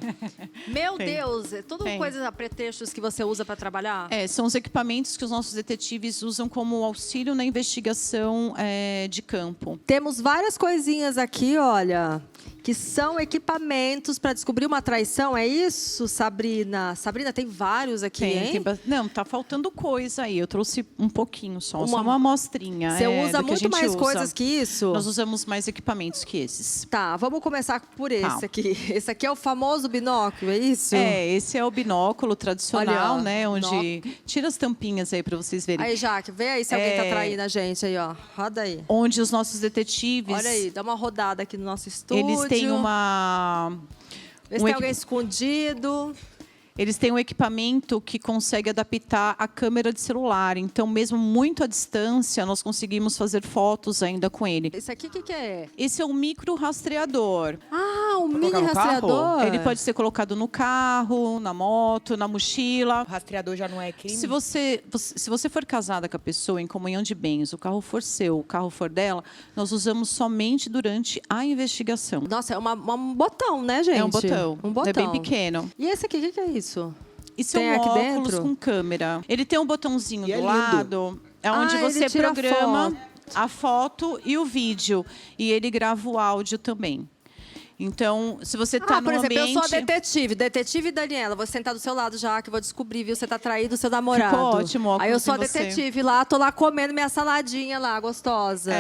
Meu Deus, é tudo coisas, pretextos que você usa para trabalhar? São os equipamentos que os nossos detetives usam como auxílio na investigação de campo. Temos várias coisinhas aqui, olha, que são equipamentos para descobrir uma traição. É isso, Sabrina? Sabrina, tem vários aqui, hein? Não, tá faltando coisa aí. Eu trouxe um pouquinho só uma amostrinha. Você usa muito mais coisas que isso? Nós usamos mais equipamentos que esses. Tá, vamos começar por esse aqui. Esse aqui é o famoso binóculo, é isso? Esse é o binóculo tradicional, Olha, né? Onde... Tira as tampinhas aí para vocês verem. Aí, Jaque, vê aí se alguém tá traindo a gente aí, ó. Roda aí. Onde os nossos detetives... Olha aí, dá uma rodada aqui no nosso estúdio. Eles têm uma... Vê se tem alguém escondido. Eles têm um equipamento que consegue adaptar a câmera de celular. Então, mesmo muito à distância, nós conseguimos fazer fotos ainda com ele. Esse aqui, o que é? Esse é um micro rastreador. Ah, um mini rastreador? Ele pode ser colocado no carro, na moto, na mochila. O rastreador já não é crime? Se você for casada com a pessoa em comunhão de bens, o carro for seu, o carro for dela, nós usamos somente durante a investigação. Nossa, é um botão, né, gente? É um botão. Um botão. É bem pequeno. E esse aqui, o que é isso? Isso é um óculos com câmera. Ele tem um botãozinho do lado, onde você programa a foto e o vídeo. E ele grava o áudio também. Então, se você está por num exemplo, ambiente... eu sou a detetive Daniela, vou sentar do seu lado já, que eu vou descobrir, viu? Você tá traído do seu namorado. Ficou ótimo, óculos. Aí eu sou a em você. detetive lá, tô lá comendo minha saladinha lá, gostosa.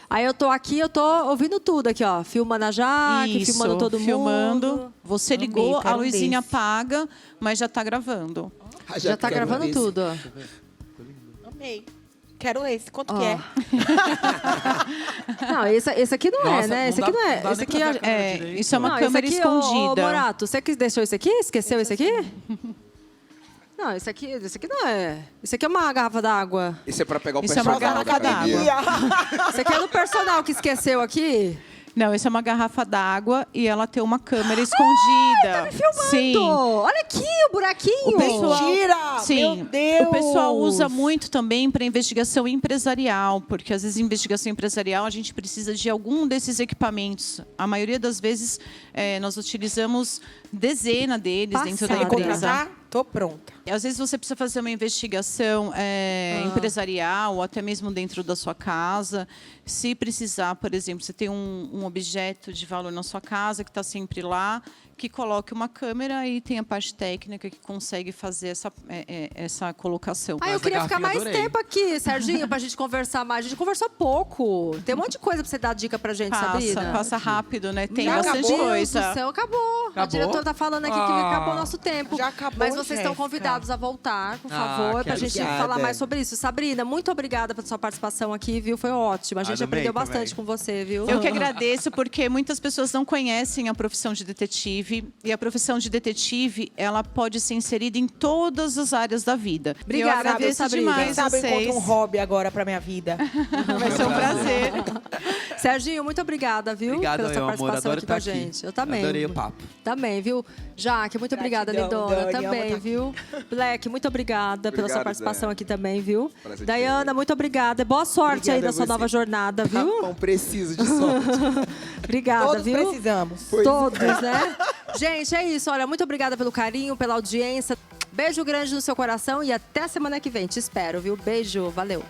Aí eu tô aqui, eu tô ouvindo tudo aqui, ó. Filmando a Jaque, filmando todo mundo. Você ligou, a luzinha apaga, mas já tá gravando. Já tá gravando tudo, ó. Amei. Quero esse. Quanto que é? Não, esse aqui não é, né? Esse aqui não é. Esse aqui isso é uma câmera escondida. Ô, Morato, você que deixou esse aqui? Esqueceu esse aqui? Não, esse aqui não é. Isso aqui é uma garrafa d'água. Isso é pra pegar o Isso é uma garrafa d'água. Isso aqui é do personal que esqueceu aqui? Não, isso é uma garrafa d'água e ela tem uma câmera escondida. Tá me filmando! Sim. Olha aqui o buraquinho! O pessoal, Mentira! sim, Meu Deus! O pessoal usa muito também para investigação empresarial, porque às vezes em investigação empresarial a gente precisa de algum desses equipamentos. A maioria das vezes nós utilizamos dezena deles dentro da empresa. Tô pronta. Às vezes você precisa fazer uma investigação empresarial ou até mesmo dentro da sua casa. Se precisar, por exemplo, você tem um objeto de valor na sua casa que está sempre lá, que coloque uma câmera e tem a parte técnica que consegue fazer essa colocação. Eu queria ficar mais tempo aqui, Serginho, pra gente conversar mais. A gente conversou pouco. Tem um monte de coisa pra você dar dica pra gente, Sabrina. Passa rápido, né? Tem Já bastante acabou? coisa. Deus do céu, acabou. A diretora tá falando aqui que acabou o nosso tempo. Já acabou, Mas vocês estão Jéssica. convidados a voltar, por favor, pra gente falar mais sobre isso. Sabrina, muito obrigada pela sua participação aqui, viu? Foi ótimo. A gente aprendeu bastante com você, viu? Eu que agradeço, porque muitas pessoas não conhecem a profissão de detetive. detetive. E a profissão de detetive, ela pode ser inserida em todas as áreas da vida. Obrigada, eu agradeço Sabrina. demais Quem sabe eu vocês. encontro um hobby agora pra minha vida. Vai ser um prazer. Serginho, muito obrigada, viu? Obrigado, pela sua meu amor. participação Adoro aqui com a estar aqui. gente. Eu também. Adorei o papo. Também, viu? Jaque, muito obrigada, Gratidão, lindona. Dani, Também, amo viu? Black, muito obrigada pela sua Obrigado, participação Zé. aqui também, viu? Prazer te Dayana, muito obrigada. Boa sorte aí Obrigado a na sua você. nova jornada, viu? Não preciso de sorte. Obrigada, Todos viu? precisamos. Todos, né? Gente, é isso. Olha, muito obrigada pelo carinho, pela audiência. Beijo grande no seu coração e até semana que vem. Te espero, viu? Beijo, valeu.